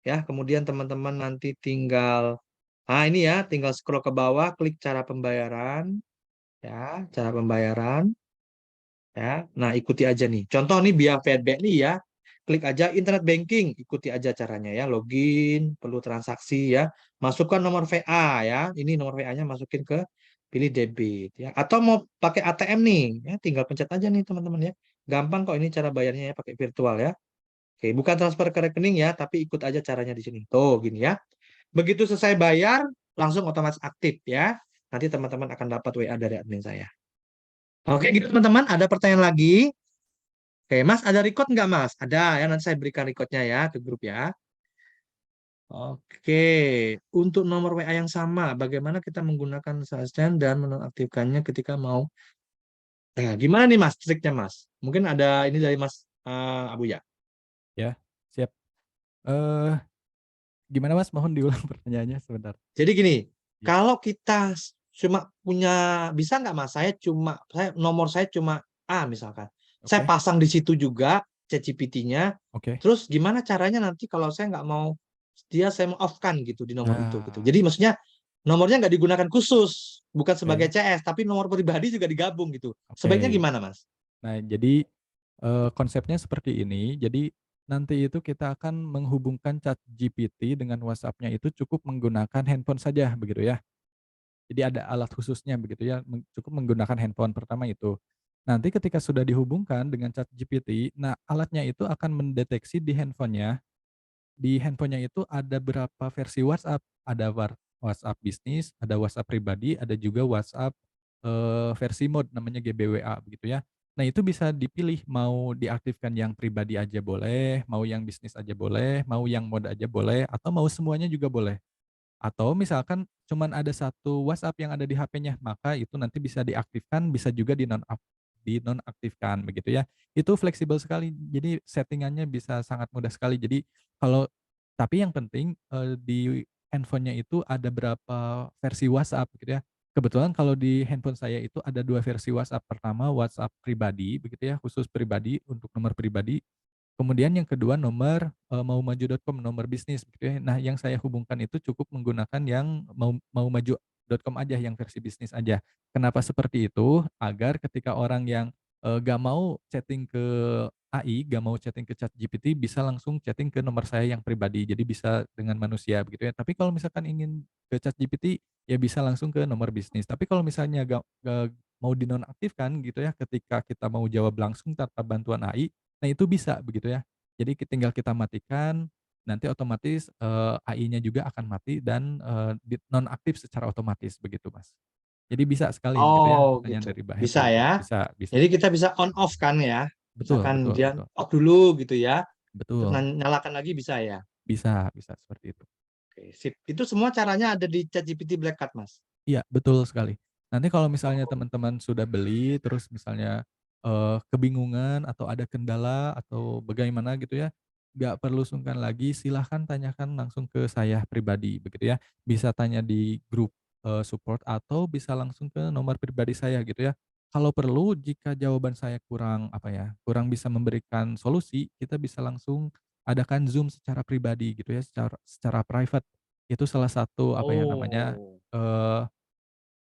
S1: ya. Kemudian teman-teman nanti tinggal ini ya, tinggal scroll ke bawah, klik cara pembayaran ya, cara pembayaran ya. Nah, ikuti aja nih. Contoh nih biar feedback nih ya. Klik aja internet banking, ikuti aja caranya ya. Login, perlu transaksi ya. Masukkan nomor VA ya. Ini nomor VA-nya masukin ke pilih debit ya. Atau mau pakai ATM nih, ya tinggal pencet aja nih teman-teman ya. Gampang kok ini cara bayarnya ya pakai virtual ya. Oke, bukan transfer ke rekening ya, tapi ikut aja caranya di sini. Tuh, gini ya. Begitu selesai bayar, langsung otomatis aktif ya. Nanti teman-teman akan dapat WA dari admin saya. Oke, gitu teman-teman. Ada pertanyaan lagi? Oke, Mas, ada record nggak, Mas? Ada ya, nanti saya berikan recordnya ya ke grup ya. Oke, untuk nomor WA yang sama, bagaimana kita menggunakan suspend dan menonaktifkannya ketika mau. Nah, gimana nih, Mas, triknya, Mas? Mungkin ada ini dari Mas Abu ya.
S2: Ya, siap. Eh, Gimana Mas? Mohon diulang pertanyaannya sebentar.
S1: Jadi gini,
S2: Ya,
S1: kalau kita cuma punya, bisa nggak, Mas? Nomor saya cuma A misalkan. Saya
S2: oke,
S1: pasang di situ juga ChatGPT-nya.
S2: oke.
S1: Terus gimana caranya nanti kalau saya nggak mau saya mau off-kan gitu di nomor itu gitu.
S2: Nah,
S1: Jadi maksudnya nomornya nggak digunakan khusus, bukan sebagai
S2: oke,
S1: CS, tapi nomor pribadi juga digabung gitu. Sebaiknya
S2: oke.
S1: gimana, Mas?
S2: Nah, jadi konsepnya seperti ini. Jadi nanti itu kita akan menghubungkan ChatGPT dengan WhatsApp-nya itu cukup menggunakan handphone saja begitu ya. Jadi ada alat khususnya begitu ya, cukup menggunakan handphone pertama itu. Nanti ketika sudah dihubungkan dengan ChatGPT, nah alatnya itu akan mendeteksi di handphonenya itu ada berapa versi WhatsApp, ada WhatsApp bisnis, ada WhatsApp pribadi, ada juga WhatsApp, versi mode namanya GBWA begitu ya. Nah itu bisa dipilih mau diaktifkan yang pribadi aja boleh, mau yang bisnis aja boleh, mau yang mode aja boleh, atau mau semuanya juga boleh. Atau misalkan cuman ada satu WhatsApp yang ada di HP-nya, maka itu nanti bisa diaktifkan, bisa juga dinonaktifkan begitu ya. Itu fleksibel sekali, jadi settingannya bisa sangat mudah sekali. Jadi kalau tapi yang penting, di handphonenya itu ada berapa versi WhatsApp gitu ya. Kebetulan kalau di handphone saya itu ada 2 versi WhatsApp. Pertama WhatsApp pribadi begitu ya, khusus pribadi untuk nomor pribadi. Kemudian yang kedua nomor, maumaju.com, nomor bisnis gitu ya. Nah yang saya hubungkan itu cukup menggunakan yang maumaju.com aja, yang versi bisnis aja. Kenapa seperti itu? Agar ketika orang yang, nggak mau chatting ke AI, nggak mau chatting ke ChatGPT, bisa langsung chatting ke nomor saya yang pribadi. Jadi bisa dengan manusia begitu ya. Tapi kalau misalkan ingin ke ChatGPT, ya bisa langsung ke nomor bisnis. Tapi kalau misalnya nggak mau dinonaktifkan gitu ya, ketika kita mau jawab langsung tanpa bantuan AI, nah itu bisa begitu ya. Jadi tinggal kita matikan, nanti otomatis, AI-nya juga akan mati dan, nonaktif secara otomatis begitu, Mas. Jadi bisa sekali gitu ya
S1: Oh,
S2: pertanyaan
S1: gitu.
S2: dari Mbak
S1: Bisa
S2: Hetty itu.
S1: ya.
S2: Bisa bisa.
S1: Jadi kita bisa on off kan ya.
S2: Betul
S1: Misalkan
S2: betul
S1: dia
S2: betul.
S1: off dulu gitu ya. Terus
S2: Betul.
S1: nyalakan lagi bisa ya.
S2: Bisa bisa seperti itu.
S1: Oke, sip. Itu semua caranya ada di ChatGPT Black Card, Mas?
S2: Iya, betul sekali. Nanti kalau misalnya
S1: Oh,
S2: teman-teman sudah beli, terus misalnya, kebingungan atau ada kendala atau bagaimana gitu ya, nggak perlu sungkan lagi, silahkan tanyakan langsung ke saya pribadi begitu ya. Bisa tanya di grup, support atau bisa langsung ke nomor pribadi saya gitu ya. Kalau perlu jika jawaban saya kurang, apa ya, kurang bisa memberikan solusi, kita bisa langsung adakan Zoom secara pribadi gitu ya, secara private. Itu salah satu, apa ya namanya,
S1: oh,
S2: eee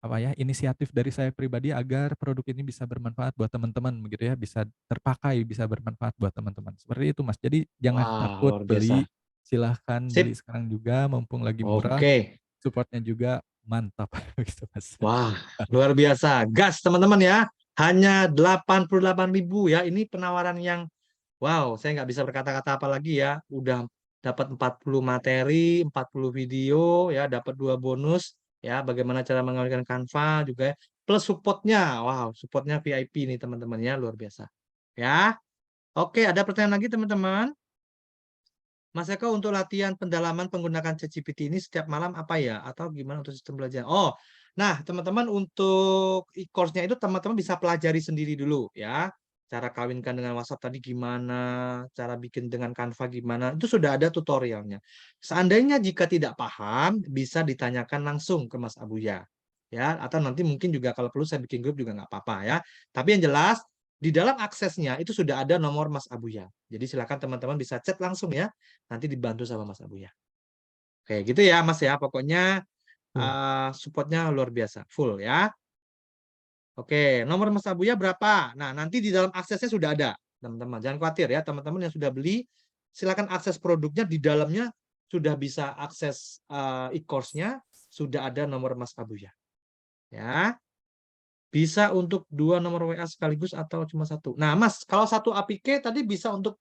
S2: apa ya, inisiatif dari saya pribadi agar produk ini bisa bermanfaat buat teman-teman begitu ya, bisa terpakai, bisa bermanfaat buat teman-teman, seperti itu Mas. Jadi jangan
S1: wah,
S2: takut
S1: luar biasa.
S2: beli, silahkan beli
S1: Sip.
S2: sekarang juga mumpung lagi murah,
S1: Oke.
S2: support-nya juga mantap gitu Mas.
S1: Wah, luar biasa. Gas, teman-teman ya. Hanya 88.000 ya. Ini penawaran yang wow, saya nggak bisa berkata-kata apa lagi ya. Udah dapat 40 materi, 40 video ya, dapat 2 bonus ya. Bagaimana cara mengalihkan Canva juga ya. Plus supportnya. Wow, supportnya VIP nih teman-teman ya, luar biasa. Ya. Oke, ada pertanyaan lagi teman-teman? Mas Eko untuk latihan pendalaman penggunakan ChatGPT ini setiap malam apa ya? Atau gimana untuk sistem belajar? Oh, nah teman-teman untuk e-course-nya itu teman-teman bisa pelajari sendiri dulu ya. Cara kawinkan dengan WhatsApp tadi gimana, cara bikin dengan Canva gimana, itu sudah ada tutorialnya. Seandainya jika tidak paham, bisa ditanyakan langsung ke Mas Abuya. Ya, atau nanti mungkin juga kalau perlu saya bikin grup juga nggak apa-apa ya. Tapi yang jelas, di dalam aksesnya itu sudah ada nomor Mas Abuya. Jadi silakan teman-teman bisa chat langsung ya. Nanti dibantu sama Mas Abu ya. Kayak gitu ya Mas ya. Pokoknya
S2: Betul.
S1: supportnya luar biasa, full ya. Oke, nomor Mas Abuya berapa? Nah, nanti di dalam aksesnya sudah ada, teman-teman. Jangan khawatir ya, teman-teman yang sudah beli, silakan akses produknya di dalamnya sudah bisa akses e-course-nya, sudah ada nomor Mas Abuya. Ya, bisa untuk 2 nomor WA sekaligus atau cuma satu. Nah, Mas, kalau satu APK tadi bisa untuk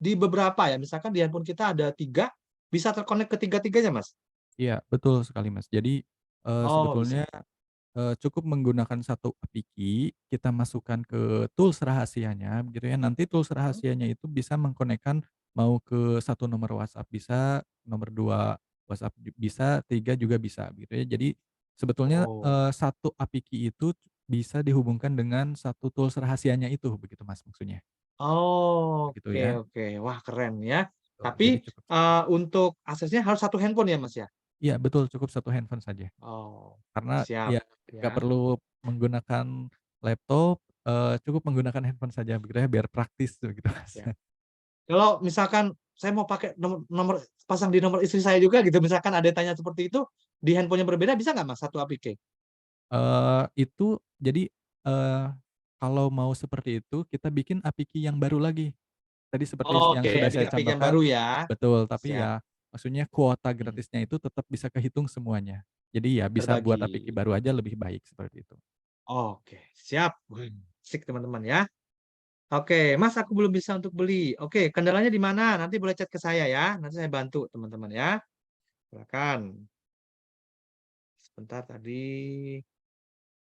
S1: di beberapa ya, misalkan di handphone kita ada 3, bisa terkonek ketiga-tiganya, Mas?
S2: Iya, betul sekali Mas. Jadi,
S1: Oh, bisa.
S2: sebetulnya cukup menggunakan satu APK, kita masukkan ke tools rahasianya gitu ya, nanti tools
S1: Mhm.
S2: rahasianya itu bisa mengkonekkan mau ke satu nomor WhatsApp bisa, nomor 2 WhatsApp bisa, 3 juga bisa gitu ya. Jadi sebetulnya,
S1: Oh.
S2: satu APK itu bisa dihubungkan dengan satu tools rahasianya itu, begitu Mas maksudnya, begitu
S1: Oke,
S2: ya.
S1: oke. Wah, keren ya.
S2: Betul,
S1: Tapi
S2: jadi cukup satu.
S1: untuk aksesnya harus satu handphone ya, Mas ya?
S2: Iya betul, cukup satu handphone saja.
S1: Oh,
S2: Karena
S1: siap
S2: ya nggak
S1: ya.
S2: perlu menggunakan laptop, cukup menggunakan handphone saja begitu ya, biar praktis begitu, Mas.
S1: Ya. Kalau misalkan saya mau pakai nomor, nomor pasang di nomor istri saya juga gitu, misalkan ada yang tanya seperti itu, di handphonenya berbeda bisa nggak Mas satu APK?
S2: Itu jadi, kalau mau seperti itu kita bikin APK yang baru lagi. Tadi seperti yang
S1: Oke,
S2: sudah
S1: bikin
S2: saya
S1: APK yang baru
S2: contohkan
S1: ya.
S2: betul, tapi
S1: Siap.
S2: ya maksudnya kuota
S1: Hmm.
S2: gratisnya itu tetap bisa kehitung semuanya. Jadi ya bisa buat APK
S1: Terbagi.
S2: baru aja lebih baik seperti itu.
S1: Oke, siap. Wih, asik teman-teman ya. Oke, Mas, aku belum bisa untuk beli. Oke, kendalanya di mana? Nanti boleh chat ke saya ya. Nanti saya bantu teman-teman ya. Silakan. Sebentar tadi.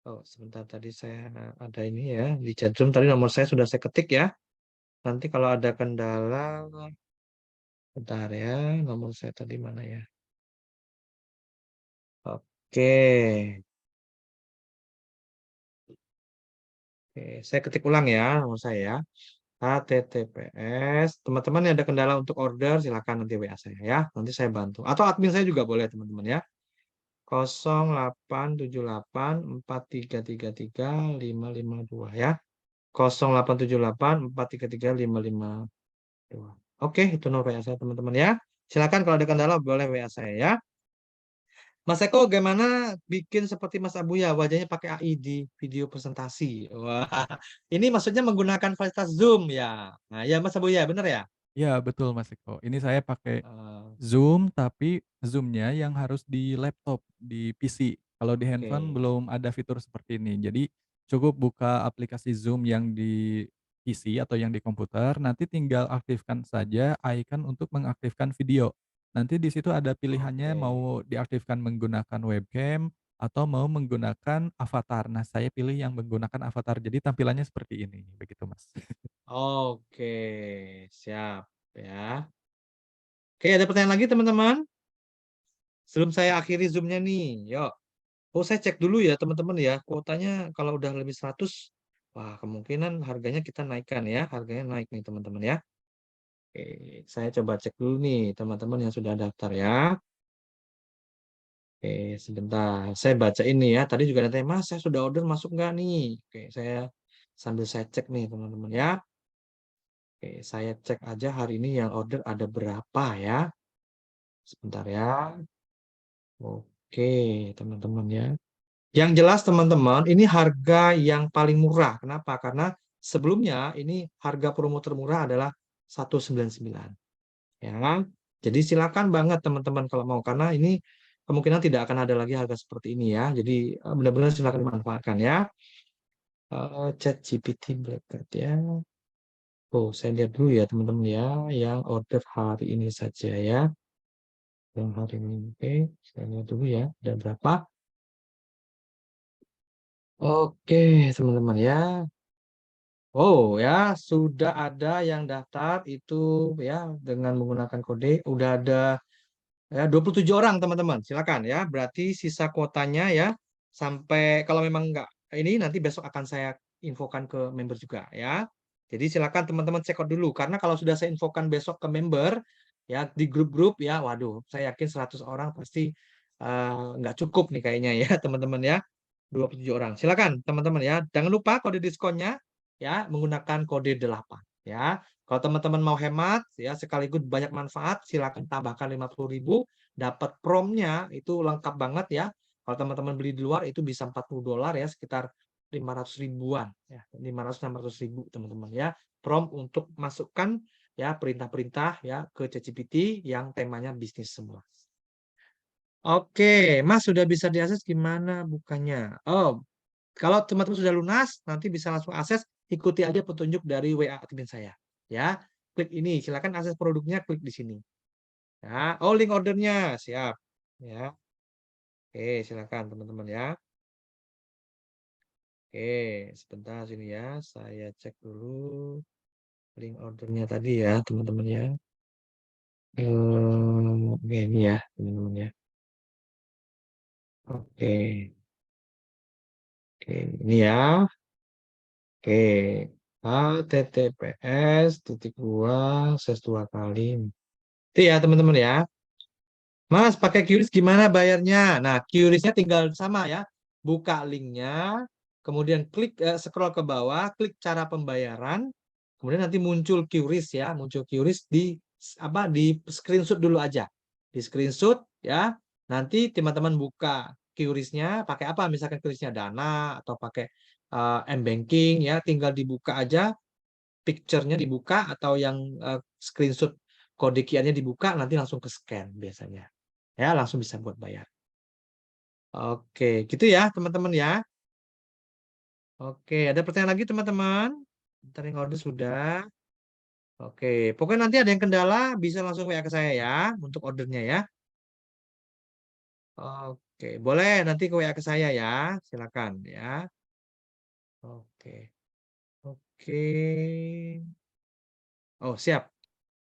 S1: Oh, sebentar tadi saya ada ini ya di chat room tadi nomor saya sudah saya ketik ya. Nanti kalau ada kendala, bentar ya, nomor saya tadi mana ya? Oke. Oke, saya ketik ulang ya nomor saya ya. HTTPS. Teman-teman yang ada kendala untuk order silakan nanti WA saya ya. Nanti saya bantu. Atau admin saya juga boleh teman-teman ya. 0878 433 3552 ya. 0878 433 3552. Oke, itu nomor WA saya teman-teman ya. Silakan kalau ada kendala boleh WA saya ya. Mas Eko, gimana bikin seperti Mas Abu ya, wajahnya pakai AI di video presentasi. Wah, ini maksudnya menggunakan fasilitas Zoom ya. Nah, ya Mas Abu ya, benar ya?
S2: Iya betul Mas Eko, ini saya pakai
S1: Eh,
S2: Zoom, tapi Zoom-nya yang harus di laptop, di PC. Kalau di handphone
S1: oke,
S2: belum ada fitur seperti ini. Jadi cukup buka aplikasi Zoom yang di PC atau yang di komputer, nanti tinggal aktifkan saja icon untuk mengaktifkan video. Nanti di situ ada pilihannya
S1: oke,
S2: mau diaktifkan menggunakan webcam atau mau menggunakan avatar. Nah, saya pilih yang menggunakan avatar, jadi tampilannya seperti ini, begitu Mas.
S1: oke, siap ya. Oke, ada pertanyaan lagi teman-teman? Sebelum saya akhiri Zoom-nya nih, yuk. Oh, saya cek dulu ya teman-teman ya. Kuotanya kalau udah lebih 100, wah kemungkinan harganya kita naikkan ya. Harganya naik nih teman-teman ya. Oke, saya coba cek dulu nih teman-teman yang sudah daftar ya. Oke, sebentar. Saya baca ini ya. Tadi juga nanti, Mas, saya sudah order masuk nggak nih? Oke, sambil saya cek nih teman-teman ya. Oke, saya cek aja hari ini yang order ada berapa ya. Sebentar ya. Oke, teman-teman ya. Yang jelas teman-teman, ini harga yang paling murah. Kenapa? Karena sebelumnya ini harga promo termurah adalah 199. Ya. Jadi silakan banget teman-teman kalau mau, karena ini kemungkinan tidak akan ada lagi harga seperti ini ya. Jadi benar-benar silakan dimanfaatkan ya. ChatGPT Black Card ya. Oh, saya lihat dulu ya teman-teman ya, yang order hari ini saja ya. Yang hari ini, oke, saya lihat dulu ya, ada berapa? Oke, teman-teman ya. Oh ya, sudah ada yang daftar itu ya dengan menggunakan kode. Udah ada ya 27 orang teman-teman. Silakan ya. Berarti sisa kuotanya ya sampai kalau memang enggak ini nanti besok akan saya infokan ke member juga ya. Jadi silakan teman-teman check out dulu karena kalau sudah saya infokan besok ke member ya di grup-grup ya, waduh, saya yakin 100 orang pasti nggak cukup nih kayaknya ya teman-teman ya. 27 orang. Silakan teman-teman ya. Jangan lupa kode diskonnya ya menggunakan kode 8 ya. Kalau teman-teman mau hemat ya sekaligus banyak manfaat, silakan tambahkan 50.000, dapat promnya itu lengkap banget ya. Kalau teman-teman beli di luar itu bisa $40 ya, sekitar 500 ribuan ya. 500-600 ribu teman-teman ya. Prom untuk masukkan ya perintah-perintah ya ke ChatGPT yang temanya bisnis semua. Oke, Mas sudah bisa diakses gimana bukanya? Oh, kalau teman-teman sudah lunas, nanti bisa langsung akses, ikuti aja petunjuk dari WA admin saya. Ya, klik ini, silakan akses produknya, klik di sini. Ya, oh link ordernya, siap. Ya, oke, silakan teman-teman ya. Oke, sebentar sini ya, saya cek dulu link ordernya tadi ya, teman-teman ya. Oke, ini ya, teman-teman ya. Oke, oke, ini ya. Oke, https titik dua ses dua kali. Itu ya teman-teman ya. Mas pakai QRIS gimana bayarnya? Nah QRIS-nya tinggal sama ya. Buka linknya, kemudian klik scroll ke bawah, klik cara pembayaran, kemudian nanti muncul QRIS ya, muncul QRIS di apa di screenshot dulu aja. Di screenshot ya. Nanti teman-teman buka QRIS-nya pakai apa? Misalkan QRIS-nya Dana atau pakai M-Banking ya, tinggal dibuka aja, picture-nya dibuka atau yang screenshot kode QR-nya dibuka, nanti langsung ke scan biasanya. Ya, langsung bisa buat bayar. Oke, gitu ya teman-teman ya. Oke, ada pertanyaan lagi teman-teman? Ntar yang order sudah. Oke, pokoknya nanti ada yang kendala bisa langsung WA ke saya ya untuk ordernya ya. Oke, boleh nanti ke WA ke saya ya. Silakan ya. Oke. Oke. Oh, siap.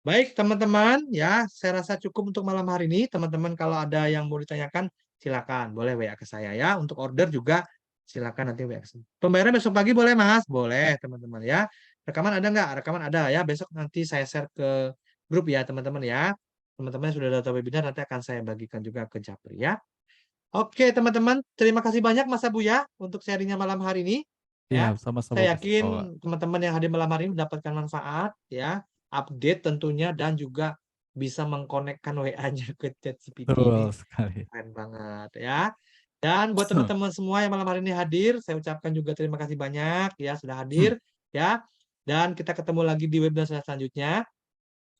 S1: Baik, teman-teman, ya, saya rasa cukup untuk malam hari ini. Teman-teman, kalau ada yang mau ditanyakan, silakan, boleh WA ke saya ya. Untuk order juga, silakan nanti WA ke saya. Pembayaran besok pagi boleh, Mas? Boleh, teman-teman ya. Rekaman ada nggak? Rekaman ada ya. Besok nanti saya share ke grup ya, teman-teman ya. Teman-teman yang sudah daftar webinar nanti akan saya bagikan juga ke Japri ya. Oke, teman-teman, terima kasih banyak Mas Abu ya untuk sharingnya malam hari ini. Ya,
S2: Siap, sama-sama
S1: saya
S2: Mas
S1: yakin
S2: Eko.
S1: teman-teman yang hadir malam hari ini mendapatkan manfaat ya, update tentunya dan juga bisa mengkonekkan WA-nya ke ChatGPT ini
S2: Betul sekali.
S1: keren banget ya. Dan buat teman-teman semua yang malam hari ini hadir, saya ucapkan juga terima kasih banyak ya sudah hadir ya. Dan kita ketemu lagi di webinar selanjutnya.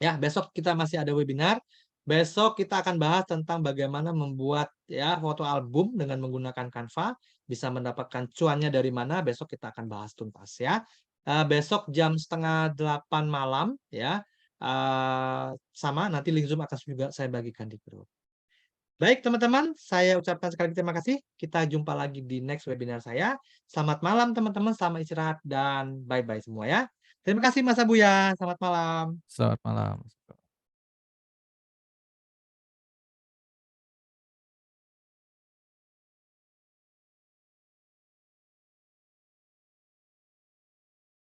S1: Ya, besok kita masih ada webinar. Besok kita akan bahas tentang bagaimana membuat ya foto album dengan menggunakan Canva, bisa mendapatkan cuannya dari mana. Besok kita akan bahas tuntas ya. Besok jam setengah 8 malam ya. Sama nanti link Zoom akan juga saya bagikan di grup. Baik teman-teman, saya ucapkan sekali lagi terima kasih. Kita jumpa lagi di next webinar saya. Selamat malam teman-teman, selamat istirahat dan bye-bye semua ya. Terima kasih Mas Abu ya. Selamat malam.
S2: Selamat malam.